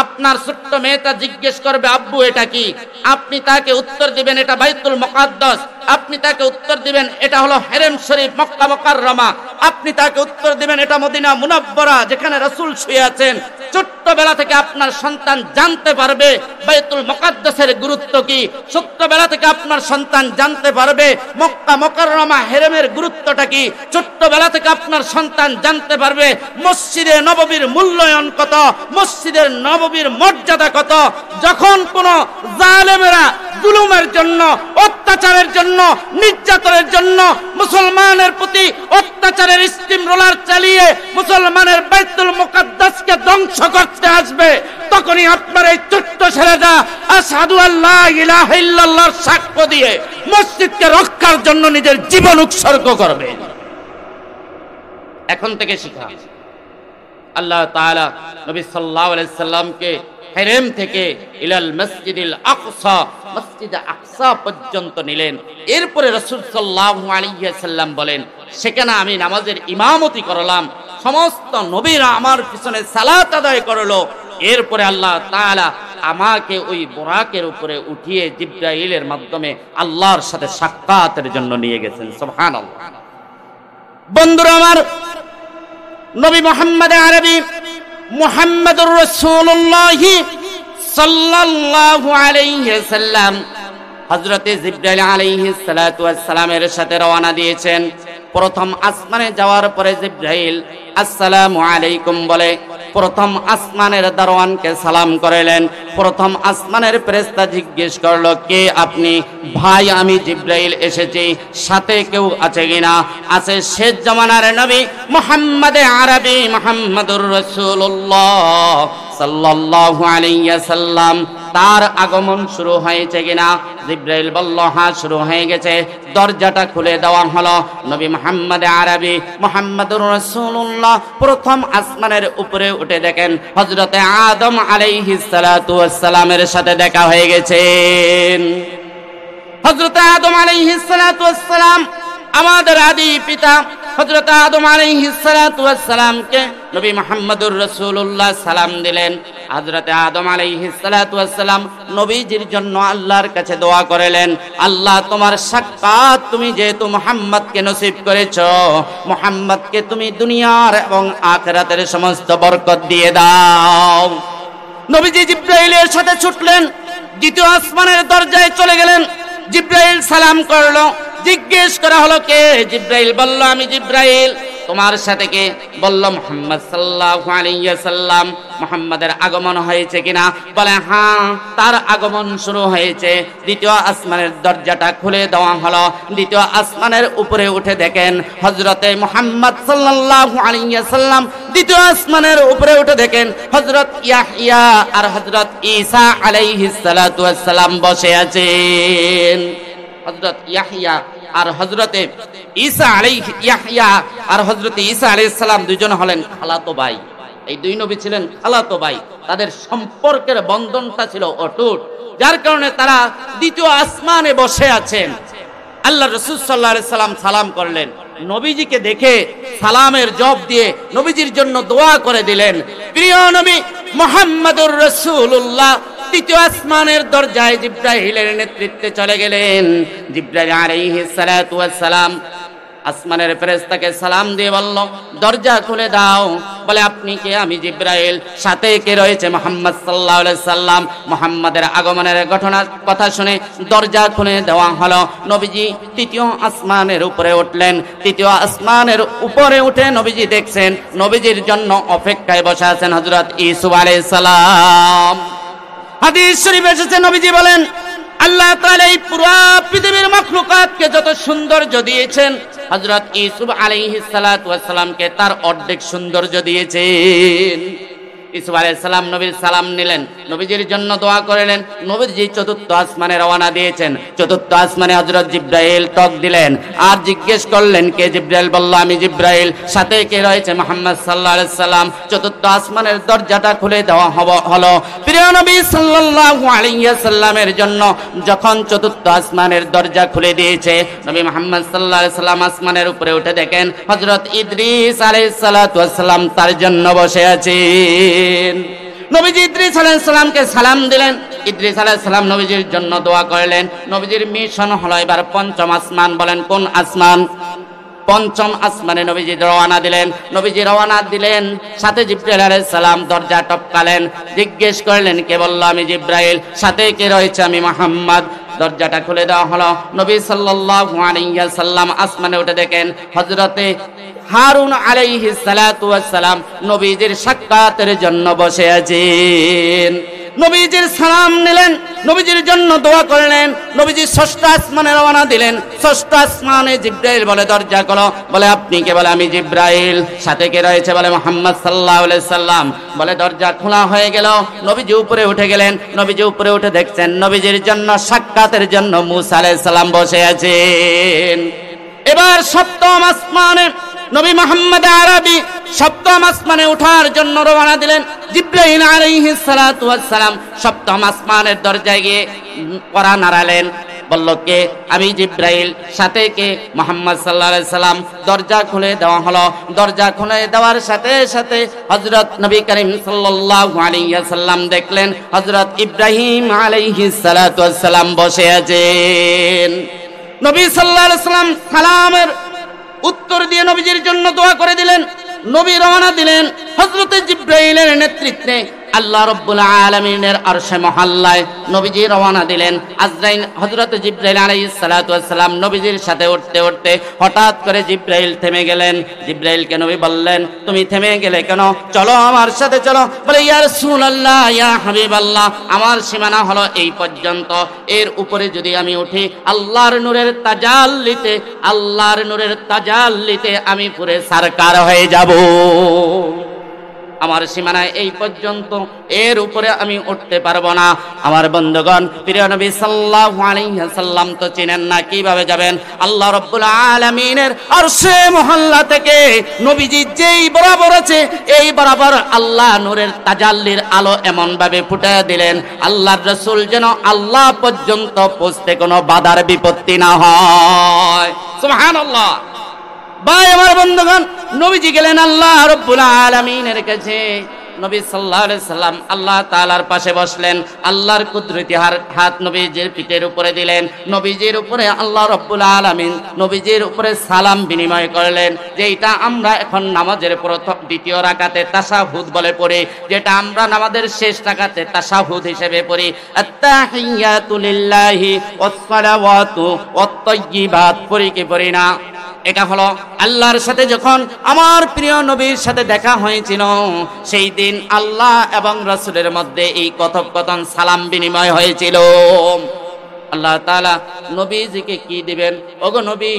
আপনার ছোট্ট মেয়েটা জিজ্ঞেস করবে আব্বু এটা কি, আপনি তাকে উত্তর দিবেন এটা বাইতুল মুকাদ্দাস, আপনি তাকে উত্তর দিবেন এটা হলো হেরেম শরীফ মক্কা মুকাররমা, আপনি তাকে উত্তর দিবেন এটা মদিনা মুনাব্বরা যেখানে রাসূল শুয়ে আছেন। ছোট্টবেলা থেকে আপনার সন্তান জানতে পারবে বাইতুল মুকাদ্দাসের গুরুত্ব কি, ছোট্টবেলা থেকে আপনার সন্তান জানতে পারবে মক্কা মুকাররমা হেরেমের গুরুত্বটা কি, ছোট্টবেলা থেকে আপনার সন্তান জানতে পারবে মসজিদে নববীর মূল্যায়ন কত, মসজিদের নববীর মর্যাদা কত। যখন কোন জালেমেরা জুলুমের জন্য, অত্যাচারের জন্য, নির্যাতনের জন্য মুসলমানের প্রতি অত্যাচারের স্টিম রোলার চালিয়ে মুসলমানের বাইতুল মুকাদ্দাসকে ধ্বংস করতে আসবে, তখনই আপনার এই ছোট্ট ছেলেটা আশহাদু আল্লা ইলাহা ইল্লাল্লাহর সাক্ষ্য দিয়ে মসজিদকে রক্ষার জন্য নিজের জীবন উৎসর্গ করবে। এখন থেকে শিখা। আল্লাহ তাআলা নবী সাল্লাল্লাহু আলাইহি সাল্লামকে হেরেম থেকে ইলাল মসজিদিল আকসা, মসজিদে আকসা পর্যন্ত নিলেন। এরপরে রাসূল সাল্লাল্লাহু আলাইহি ওয়াসাল্লাম বলেন, সেখানে আমি নামাজের ইমামতি করলাম, সমস্ত নবীরা আমার পিছনে সালাত আদায় করলো। এরপরে আল্লাহ তাআলা আমাকে ওই বুরাকের উপরে উঠিয়ে জিবরাইলের মাধ্যমে আল্লাহর সাথে সাক্ষাতের জন্য নিয়ে গেছেন। সুবহানাল্লাহ। বন্ধুরা আমার, নবী মুহাম্মদ আরবি মুহাম্মদুর রাসূলুল্লাহ সাল্লাল্লাহু আলাইহি ওয়াসাল্লাম হযরতে জিবরাইল আলাইহিস সালাতু ওয়াস সালামের সাথে রওনা দিয়েছেন। প্রথম আসমানে যাওয়ার পরে জিবরাইল আসসালামু আলাইকুম বলে প্রথম আসমানের দারোয়ানকে সালাম করালেন। প্রথম আসমানের ফেরেশতা জিজ্ঞেস করলো, কে আপনি? ভাই আমি জিবরাইল এসেছি, সাথে কেউ আছে কিনা? আছে শেষ জামানার নবী মুহাম্মদ আরবি মুহাম্মদুর রাসূলুল্লাহ সাল্লাল্লাহু আলাইহি ওয়াসাল্লাম, তার আগমন শুরু হয়েছে কিনা? জিবরাইল বলল, হ্যাঁ শুরু হয়ে গেছে। দরজাটা খুলে দেওয়া হলো। নবী মুহাম্মদ আরবি মুহাম্মদুর রাসূলুল্লাহ প্রথম আসমানের উপরে উঠে দেখেন হযরতে আদম আলাইহিস সালাতু ওয়াস সালামের সাথে দেখা হয়ে গেছেন। হযরতে আদম আলাইহিস সালাতু ওয়াস সালাম আমাদের আদি পিতা হযরত আদম আলাইহিস সালাতু ওয়াস সালামকে নবী মুহাম্মদুর রাসূলুল্লাহ সালাম দিলেন। হযরত আদম আলাইহিস সালাতু ওয়াস সালাম নবীজির জন্য আল্লাহর কাছে দোয়া করলেন, আল্লাহ তোমার সাক্ষাৎ তুমি যেহেতু মুহাম্মদকে নসিব করেছো, মুহাম্মদকে তুমি দুনিয়ার এবং আখিরাতের সমস্ত বরকত দিয়ে দাও। নবীজি জিবরাইলের সাথে ছুটলেন, দ্বিতীয় আসমানের দরজায় চলে গেলেন। জিবরাইল সালাম করলো, জিজ্ঞেস করা হলো কে? জিবরাইল বলল, আমি জিবরাইল। তোমার সাথে কে? বলল মুহাম্মদ সাল্লাল্লাহু আলাইহি ওয়াসাল্লাম। মুহাম্মাদের আগমন হয়েছে কিনা? বলে হ্যাঁ, তার আগমন শুরু হয়েছে। দ্বিতীয় আসমানের দরজাটা খুলে দেওয়া হলো। দ্বিতীয় আসমানের উপরে উঠে দেখেন হযরতে মুহাম্মদ সাল্লাল্লাহু আলাইহি ওয়াসাল্লাম। দ্বিতীয় আসমানের উপরে উঠে দেখেন হযরত ইয়াহইয়া আর হযরত ঈসা আলাইহিস সালাতু ওয়াস সালাম বসে আছেন। হযরত ইয়াহইয়া আর হযরতে ঈসা ইয়াহইয়া আর হযরতে ঈসা আলাইহিস সালাম দুইজন হলেন খালাতো ভাই। এই দুই নবী ছিলেন খালাতো ভাই। তাদের সম্পর্কের বন্ধনটা ছিল অটুট, যার কারণে তারা দ্বিতীয় আসমানে বসে আছেন। আল্লাহ রাসূল সাল্লাল্লাহু আলাইহি সাল্লাম সালাম করলেন। নবীজিকে দেখে সালামের জবাব দিয়ে নবীজির জন্য দোয়া করে দিলেন। প্রিয় নবী মুহাম্মদুর রাসূলুল্লাহ তৃতীয় আসমানের দরজায় জিবরাইলের নেতৃত্বে চলে গেলেন। জিবরাইল আলাইহিস সালাতু ওয়াস সালাম আসমানের ফেরেশতাকে সালাম দিয়ে বলল, দরজা খুলে দাও। বলে আপনি কে? আমি জিবরাইল। সাথে কে রয়েছে? মুহাম্মদ সাল্লাল্লাহু আলাইহি সাল্লাম। মুহাম্মাদের আগমনের ঘটনার কথা শুনে দরজা খুলে দেওয়া হলো। নবীজি তৃতীয় আসমানের উপরে উঠলেন। তৃতীয় আসমানের উপরে উঠে নবীজি দেখছেন নবীজির জন্য অপেক্ষায় বসে আছেন হযরত ইউসুফ আলাইহিস সালাম। হাদিস শরীফে এসেছে, নবীজি বলেন আল্লাহ তাআলা এই পুরো পৃথিবীর মাখলুকাতকে যত সৌন্দর্য দিয়েছেন, হযরত ইউসুফ আলাইহিস সালাতু ওয়াস সালামকে তার অর্ধেক সৌন্দর্য দিয়েছেন। ইউসুফ আলাইহিস সালাম নবীর সালাম নিলেন, নবীজির জন্য দোয়া করলেন। নবীজি চতুর্থ আসমানে রওনা দিয়েছেন। চতুর্থ আসমানে হযরত জিবরাইল টক দিলেন আর জিজ্ঞেস করলেন কে? জিবরাইল বলল আমি জিবরাইল। সাথে কে রয়েছে? মুহাম্মদ সাল্লাল্লাহু আলাইহি সাল্লাম। চতুর্থ আসমানের দরজাটা খুলে দেওয়া হলো। প্রিয় নবী সাল্লাল্লাহু আলাইহি সাল্লামের জন্য যখন চতুর্থ আসমানের দরজা খুলে দিয়েছে, নবী মুহাম্মদ সাল্লাল্লাহু আলাইহি সাল্লাম আসমানের উপরে উঠে দেখেন হযরত ইদ্রিস আলাইহিস সালাতু ওয়াস সালাম তার জন্য বসে আছেন। নবীজি ইদ্রিস আলাইহিস সালামকে সালাম দিলেন। ইদ্রিস আলাইহিস সালাম নবীজির জন্য দোয়া করলেন। নবীজির মিশন হলো এবার পঞ্চম আসমান। বলেন কোন আসমান? পঞ্চম আসমানে নবীজি রওনা দিলেন। নবীজি রওনা দিলেন, সাথে জিবরাইল আলাইহিস সালাম দরজা টপকালেন। জিজ্ঞেস করলেন কে? বলল আমি জিবরাইল। সাথে কে রয়েছে? আমি মুহাম্মদ। দরজাটা খুলে দেওয়া হলো। নবী সাল্লাল্লাহু আলাইহি সাল্লাম আসমানে উঠে দেখেন হযরতে হারুন আলাইহিস সালাতু ওয়াস সালাম নবীজির সাক্ষাতের জন্য বসে আছেন। নবীজির সালাম নিলেন, নবীজির জন্য দোয়া করলেন। নবীজি ষষ্ঠ আসমানে রওনা দিলেন। ষষ্ঠ আসমানে জিবরাইল বলে দরজা খোলো। বলে আপনি কে? বলে আমি জিবরাইল। সাথে কে রয়েছে? বলে মুহাম্মদ সাল্লাল্লাহু আলাইহি সাল্লাম। বলে দরজা খোলা হয়ে গেল। নবীজি উপরে উঠে গেলেন। নবীজি উপরে উঠে দেখছেন নবীজির জন্য সাক্ষাতের জন্য মূসা আলাইহিস সালাম বসে আছেন। এবার সপ্তম আসমানে নবী মুহাম্মদ আরবি সপ্তম আসমানে ওঠার জন্য রওনা দিলেন। জিবরাইল আলাইহিস সালাতু ওয়াস সালাম সপ্তম আসমানের দরজায় গিয়ে পা নাড়ালেন। বলল কে? আমি জিবরাইল। সাথে কে? মুহাম্মদ সাল্লাল্লাহু আলাইহি সাল্লাম। দরজা খুলে দেওয়া হলো। দরজা খুলে দেওয়ার সাথে সাথে হযরত নবী করিম সাল্লাল্লাহু আলাইহি সাল্লাম দেখলেন হযরত ইব্রাহিম আলাইহিস সালাতু ওয়াস সালাম বসে আছেন। নবী সাল্লাল্লাহু আলাইহি সাল্লাম সালামের উত্তর দিয়ে নবীজির জন্য দোয়া করে দিলেন। নবী রওনা দিলেন হযরত জিবরাইলের নেতৃত্বে আল্লাহ রাব্বুল আলামিনের আরশে মহল্লায়। নবীজি রওনা দিলেন। আজরাইল হযরত জিবরাইল আলাইহিস সালাতু ওয়াস সালাম নবীজির সাথে উঠতে উঠতে হঠাৎ করে জিবরাইল থেমে গেলেন। জিবরাইলকে নবী বললেন তুমি থেমে গেলে কেন? চলো আমার সাথে চলো। বলে ইয়া রাসূলুল্লাহ, ইয়া হাবিবাল্লাহ, আমার সীমানা হলো এই পর্যন্ত। এর উপরে যদি আমি উঠি আল্লাহর নূরের তাজাল্লিতে আমি পুরো সারকার হয়ে যাব। আমার সীমানায় এই পর্যন্ত, এর উপরে আমি উঠতে পারবো না। আমার বন্ধুগণ, প্রিয় নবী সাল্লাল্লাহু আলাইহি সাল্লাম তো চিনেন না, কিভাবে যাবেন? আল্লাহ রাব্বুল আলামিনের আরশে মহল্লা থেকে নবীজি যেই বরাবর আছে এই বরাবর আল্লাহ নূরের তাজাল্লির আলো এমন ভাবে ফুটিয়ে দিলেন আল্লাহর রাসূল যেন আল্লাহ পর্যন্ত পৌঁছতে কোনো বাধার বিপত্তি না হয়। সুবহানাল্লাহ। ভাই আমার বন্ধুগণ, নবীজি গেলেন আল্লাহ রাব্বুল আলামিনের কাছে। নবী সাল্লাল্লাহু আলাইহি সাল্লাম আল্লাহ তাআলার পাশে বসলেন। আল্লাহর কুদরতি হাত নবীজির পিঠের উপরে দিলেন। নবীজির উপরে আল্লাহ রাব্বুল আলামিন নবীজির উপরে সালাম বিনিময় করলেন। যেটা আমরা এখন নামাজের দ্বিতীয় রাকাতে তাশাহুদ বলে পড়ি, যেটা আমরা নামাজের শেষ রাকাতে তাশাহুদ হিসেবে পড়ি, আত্তাহিয়াতু লিল্লাহি ওয়াস সালাওয়াতু ওয়াত তাইয়্যিবাত পড়ি কি পড়ি না? এটা হলো আল্লাহর সাথে যখন আমার প্রিয় নবীর সাথে দেখা হয়েছিল, সেই দিন আল্লাহ এবং রাসূলের মধ্যে এই কথোপকথন সালাম বিনিময় হয়েছিল। আল্লাহ তাআলা নবীজিকে কি দিবেন? ওগো নবী,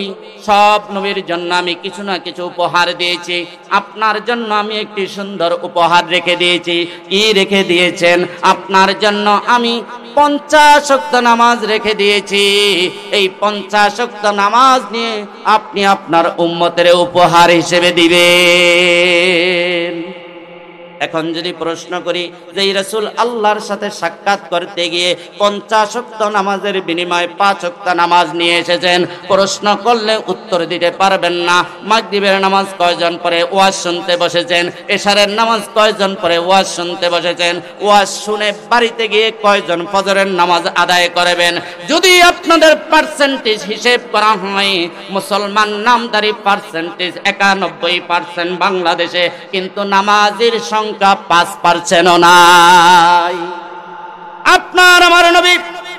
সব নবীর জন্য আমি কিছু না কিছু উপহার দিয়েছি, আপনার জন্য আমি একটি সুন্দর উপহার রেখে দিয়েছি। কি রেখে দিয়েছেন? আপনার জন্য আমি 50 ওয়াক্ত নামাজ রেখে দিয়েছি। এই 50 ওয়াক্ত নামাজ নিয়ে আপনি আপনার উম্মতের উপহার হিসেবে দিবেন। এখন যদি প্রশ্ন করি যে এই রাসূল আল্লাহর সাথে সাক্ষাৎ করতে গিয়ে 50 ওয়াক্ত নামাজের বিনিময়ে 5 ওয়াক্ত নামাজ নিয়ে এসেছেন, প্রশ্ন করলে উত্তর দিতে পারবেন না। মাগরিবের নামাজ কয়জন পড়ে ওয়াজ শুনতে বসেছেন? এশারের নামাজ কয়জন পড়ে ওয়াজ শুনতে বসেছেন? ওয়াজ শুনে বাড়িতে গিয়ে কয়জন ফজরের নামাজ আদায় করবেন? যদি আপনাদের পার্সেন্টেজ হিসেব করা হয়, মুসলমান নামদারি পার্সেন্টেজ 91% বাংলাদেশে, কিন্তু নামাজের সংখ্যা 5% নাই। আপনার আমার নবী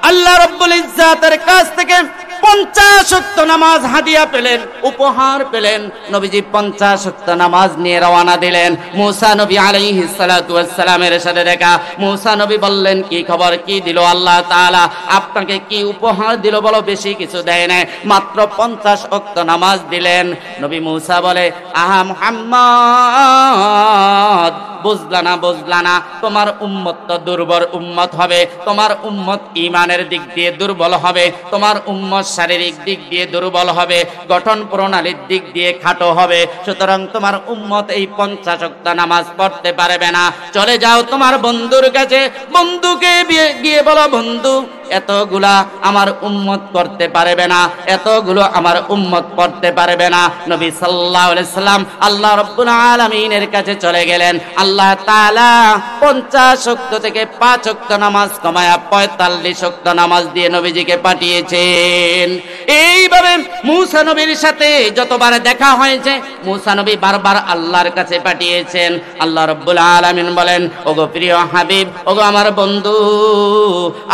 আল্লাহ রাব্বুল ইজ্জাতের কাছ থেকে 50 ওয়াক্ত নামাজ হাদিয়া পেলেন, উপহার পেলেন। নবীজি 50 ওয়াক্ত নামাজ নিয়ে রওনা দিলেন। মুসা নবী আলাইহিস সালাতু ওয়াস সালামের সাথে দেখা। মুসা নবী বললেন, কি খবর, কি দিল আল্লাহ তাআলা আপনাকে? কি উপহার দিল বলো? বেশি কিছু দেয় না, মাত্র 50 ওয়াক্ত নামাজ দিলেন। নবী মুসা বলে, আহা মুহাম্মদ, বুঝলা না, তোমার উম্মত তো দুর্বল উম্মত হবে, তোমার উম্মত ঈমানের দিক দিয়ে দুর্বল হবে, তোমার উম্মত শারীরিক দিক দিয়ে দুর্বল হবে, গঠন প্রণালীর দিক দিয়ে খাটো হবে। সুতরাং তোমার উম্মত এই 50 ওয়াক্ত নামাজ পড়তে পারবে না। চলে যাও তোমার বন্ধুর কাছে, বন্ধুকে গিয়ে বলো, বন্ধু এতগুলা আমার উম্মত করতে পারবে না, এতগুলো আমার উম্মত পড়তে পারবে না। নবী সাল্লাল্লাহু আলাইহি সাল্লাম আল্লাহ রাব্বুল আলামিনের কাছে চলে গেলেন। আল্লাহ তাআলা 50 ওয়াক্ত থেকে 5 ওয়াক্ত নামাজ কমায়া 45 ওয়াক্ত নামাজ দিয়ে নবীজিকে পাঠিয়েছেন। এইভাবে মুসা নবীর সাথে যতবার দেখা হয়েছে, মুসা নবী বারবার আল্লাহর কাছে পাঠিয়েছেন। আল্লাহ রাব্বুল আলামিন বলেন, ওগো প্রিয় হাবিব, ওগো আমার বন্ধু,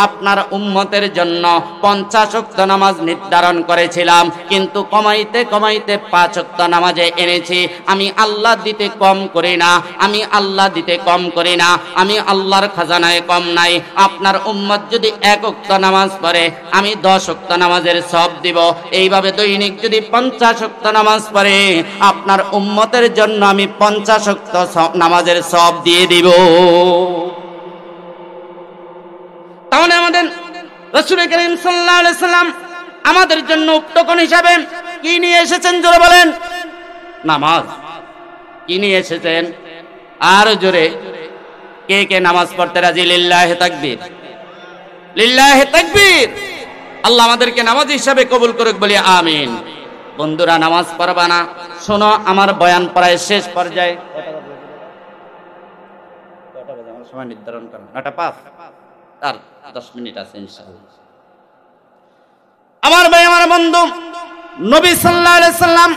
আপনার উম্মতের জন্য 50 ওয়াক্ত নামাজ নির্ধারণ করেছিলাম, কিন্তু কমাইতে কমাইতে 5 ওয়াক্ত নামাজে এনেছি। আমি আল্লাহ দিতে কম করি না, আমি আল্লাহ দিতে কম করি না, আমি আল্লাহর খাজানায় কম নাই। আপনার উম্মত যদি 1 ওয়াক্ত নামাজ পড়ে, আমি 10 ওয়াক্ত নামাজের সওয়াব দিব। এইভাবে দৈনিক যদি 50 ওয়াক্ত নামাজ পড়ে, আপনার উম্মতের জন্য আমি 50 ওয়াক্ত নামাজের সওয়াব দিয়ে দিব। তাহলে আমাদের রাসূল করিম সাল্লাল্লাহু আলাইহি সাল্লাম আমাদের জন্য উপটকন হিসাবে কি নিয়ে এসেছেন? জোরে বলেন। নামাজ। কি নিয়ে এসেছেন? আর জোরে কে কে নামাজ পড়তে রাজি? লিল্লাহি তাকবীর, লিল্লাহি তাকবীর। আল্লাহ আমাদেরকে নামাজ হিসাবে কবুল করুক, বলি আমিন। বন্ধুরা, নামাজ পড়বা না? শোনো, আমার বয়ান প্রায় শেষ পর্যায়ে। সময় নির্ধারণ করেন, 9:05, আর 10 মিনিট আছে ইনশাআল্লাহ। আমার ভাই, আমার বন্ধু, নবী সাল্লাল্লাহু আলাইহি সাল্লাম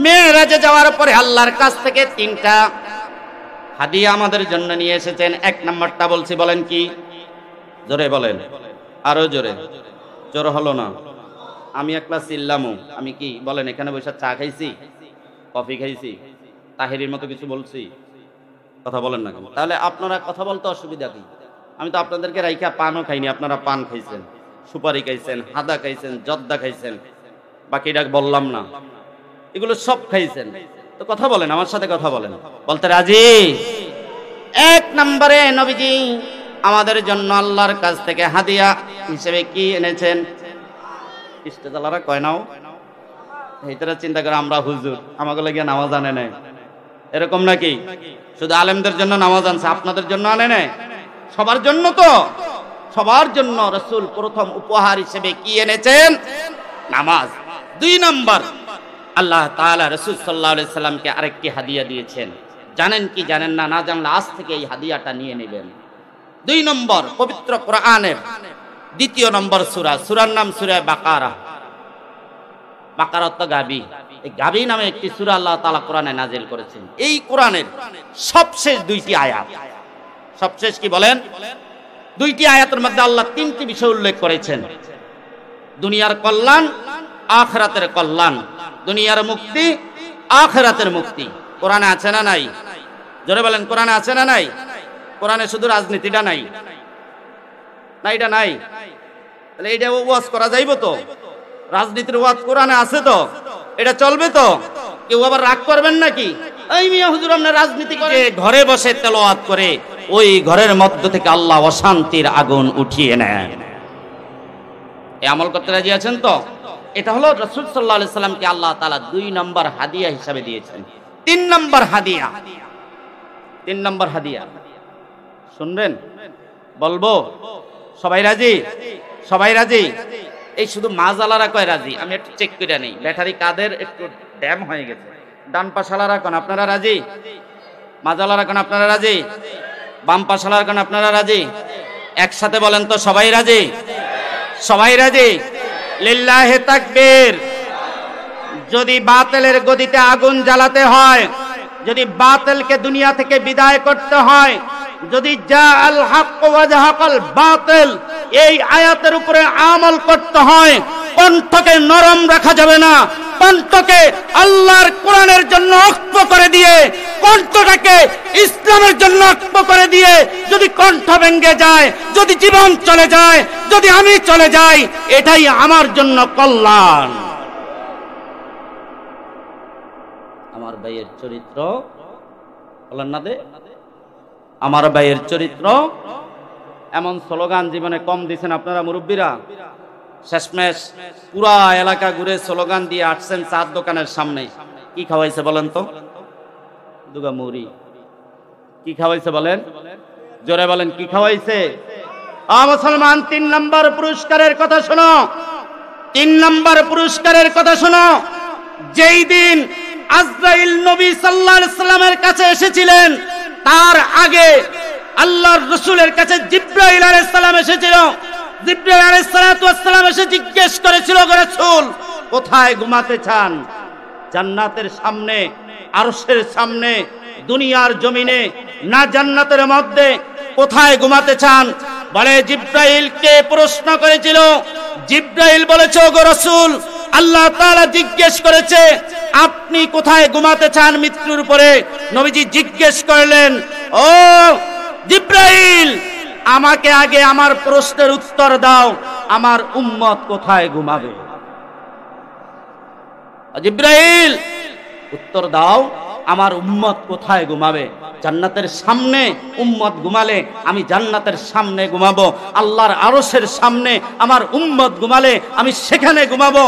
মেরাজে যাওয়ার পরে আল্লাহর কাছ থেকে 3টা হাদিয়া আমাদের জন্য নিয়ে এসেছেন। 1 নম্বরটা বলছি, বলেন কি? জোরে বলেন, আরো জোরে। জোর হলো না। আমি একলা চিল্লামু। আমি কি বলেন, এখানে বসে চা খাইছি, কফি খাইছি, তাহেরির মতো কিছু বলছি? কথা বলেন না কেন? তাহলে আপনারা কথা বলতে অসুবিধা কি? আমি তো আপনাদেরকে রাইখা পানও খাইনি, আপনারা পান খাইছেন, সুপারি খাইছেন, হাদা খাইছেন, জর্দা খাইছেন, বাকিটা বললাম না, এগুলো সব খাইছেন। তো কথা বলেন, আমার সাথে কথা বলেন। বলতে রাজি? 1 নম্বরে নবীজি আমাদের জন্য আল্লাহর কাছ থেকে হাদিয়া হিসেবে কি এনেছেন? ইস্তেজালারা কয় নাও, এইটারা চিন্তা করে আমরা হুজুর, আমাকে লাগিয়ে নামাজ আনে নাই, এরকম নাকি? শুধু আলেমদের জন্য নামাজ আনছে, আপনাদের জন্য আনে নাই? সবার জন্য। তো সবার জন্য রাসূল প্রথম উপহার হিসেবে কি এনেছেন? নামাজ। 2 নম্বর, আল্লাহ তাআলা রাসূল সাল্লাল্লাহু আলাইহি সাল্লামকে আরেকটি হাদিয়া দিয়েছেন। জানেন কি জানেন না? না জানলে আজ থেকে এই হাদিয়াটা নিয়ে নেবেন। 2 নম্বর, পবিত্র কোরআনের 2 নম্বর সূরা, সূরার নাম সূরা বাকারা। বাকারা তো গাবি। এই গাবি নামে একটি সূরা আল্লাহ তাআলা কোরআনে নাজিল করেছেন। এই কোরআনের সবশেষ 2টি আয়াত। সবশেষ কি বলেন? 2টি আয়াতের মধ্যে আল্লাহ 3টি বিষয় উল্লেখ করেছেন: দুনিয়ার কল্যাণ, আখিরাতের কল্যাণ। দুনিয়ার মুক্তি, আখিরাতের মুক্তি। কোরআনে আছে না নাই? জোরে বলেন, কোরআনে আছে না নাই? কোরআনে শুধু রাজনীতিটা নাই, না এটা নাই, তাহলে এইটা ওয়াজ করা যাইব তো? রাজনীতির ওয়াজ কোরআনে আছে তো, এটা চলবে তো? কেউ আবার রাগ করবেন নাকি? এই মিয়া হুজুর আপনার রাজনীতি করে? ঘরে বসে তেলাওয়াত করে ওই ঘরের মধ্য থেকে আল্লাহ অশান্তির আগুন উঠিয়ে নেন। এই আমল করতে রাজি আছেন তো? এটা হলো রাসূল সাল্লাল্লাহু আলাইহি সাল্লামকে আল্লাহ তাআলা 2 নম্বর হাদিয়া হিসাবে দিয়েছেন। 3 নম্বর হাদিয়া, 3 নম্বর হাদিয়া শুনবেন? বলবো? সবাই রাজি? সবাই রাজি? এই শুধু মাজালারা কয় রাজি, আমি একটু চেক করে নেই, ব্যাটারি কাদের একটু ড্যাম হয়ে গেছে। ডান পাশালারা কোন আপনারা রাজি? মাজালারা কোন আপনারা রাজি? বাম পাশালারা কোন আপনারা রাজি? একসাথে বলেন তো, সবাই রাজি? সবাই রাজি? লিল্লাহি তাকবীর। যদি বাতিলের গদিতে আগুন জ্বালাতে হয়, যদি বাতিলকে দুনিয়া থেকে বিদায় করতে হয়, যদি জাআল হক ওয়া জাহাকাল বাতিল এই আয়াতের উপরে আমল করতে হয়, কণ্ঠকে নরম রাখা যাবে না। কণ্ঠকে আল্লাহর কোরআনের জন্য অক্ষ করে দিয়ে, কণ্ঠটাকে ইসলামের জন্য অক্ষ করে দিয়ে যদি কণ্ঠ ভেঙে যায়, যদি জীবন চলে যায়, যদি আমি চলে যাই, এটাই আমার জন্য কল্যাণ। আমার ভাইয়ের চরিত্র বলেন না দে, আমার ভাইয়ের চরিত্র। এমন স্লোগান জীবনে কম দিয়েছেন আপনারা মুরব্বীরা। শেষমেশ পুরা এলাকা ঘুরে স্লোগান দিয়ে আসছেন চার দোকানের সামনে। কি খাওয়াইছে বলেন তো? দুগা মুড়ি। কি খাওয়াইছে বলেন? জোরে বলেন, কি খাওয়াইছে? মুসলমান, 3 নম্বর পুরস্কারের কথা শোনো, 3 নম্বর পুরস্কারের কথা শোনো। যেই দিন আজরাইল নবী সাল্লাল্লাহু আলাইহি সাল্লামের কাছে এসেছিলেন, তার আগে আল্লাহর রাসূলের কাছে জিবরাইল আলাইহিস সালাম এসেছিল। জিবরাইল আলাইহিস সালাতু ওয়াস সালাম এসে জিজ্ঞেস করেছিল, রাসূল কোথায় ঘুমাতে চান? জান্নাতের সামনে, আরশের সামনে, দুনিয়ার জমিনে, না জান্নাতের মধ্যে? কোথায় ঘুমাতে চান? বলে জিবরাইলকে প্রশ্ন করেছিল। জিবরাইল বলেছে, ওগো রাসূল, আল্লাহ তাআলা জিজ্ঞেস করেছে আপনি কোথায় ঘুমাতে চান মৃত্যুর উপরে। নবীজি জিজ্ঞেস করলেন, ও জিবরাইল, আমাকে আগে আমার প্রশ্নের উত্তর দাও, আমার উম্মত কোথায় ঘুমাবে? জিবরাইল উত্তর দাও, আমার উম্মত কোথায় ঘুমাবে? জান্নাতের সামনে উম্মত ঘুমালে আমি জান্নাতের সামনে ঘুমাবো, আল্লাহর আরশের সামনে আমার উম্মত ঘুমালে আমি সেখানে ঘুমাবো।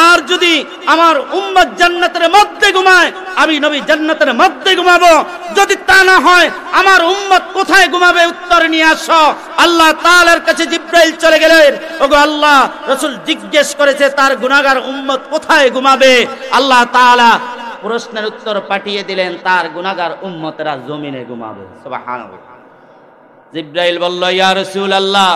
আর যদি আমার উম্মত জান্নাতের মধ্যে ঘুমায়, আমি নবী জান্নাতের মধ্যে ঘুমাবো। যদি তা না হয়, আমার উম্মত কোথায় ঘুমাবে উত্তর নিয়ে আসো। আল্লাহ তাআলার কাছে জিবরাইল চলে গেলেন, ওগো আল্লাহ, রাসূল জিজ্ঞেস করেছে তার গুনাহগার উম্মত কোথায় ঘুমাবে। আল্লাহ তাআলা প্রশ্নের উত্তর পাঠিয়ে দিলেন, তার গুনাহগার উম্মতেরা জমিনে ঘুমাবে। সুবহানাল্লাহ। জিবরাইল বলল, ইয়া রাসূলুল্লাহ,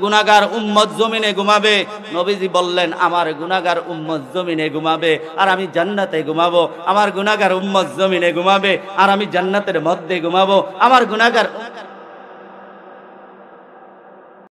গুনাহগার উম্মত জমিনে ঘুমাবে। নবীজি বললেন, আমার গুনাহগার উম্মত জমিনে ঘুমাবে আর আমি জান্নাতে ঘুমাবো। আমার গুনাহগার উম্মত জমিনে ঘুমাবে আর আমি জান্নাতের মধ্যে ঘুমাবো। আমার গুনাহগার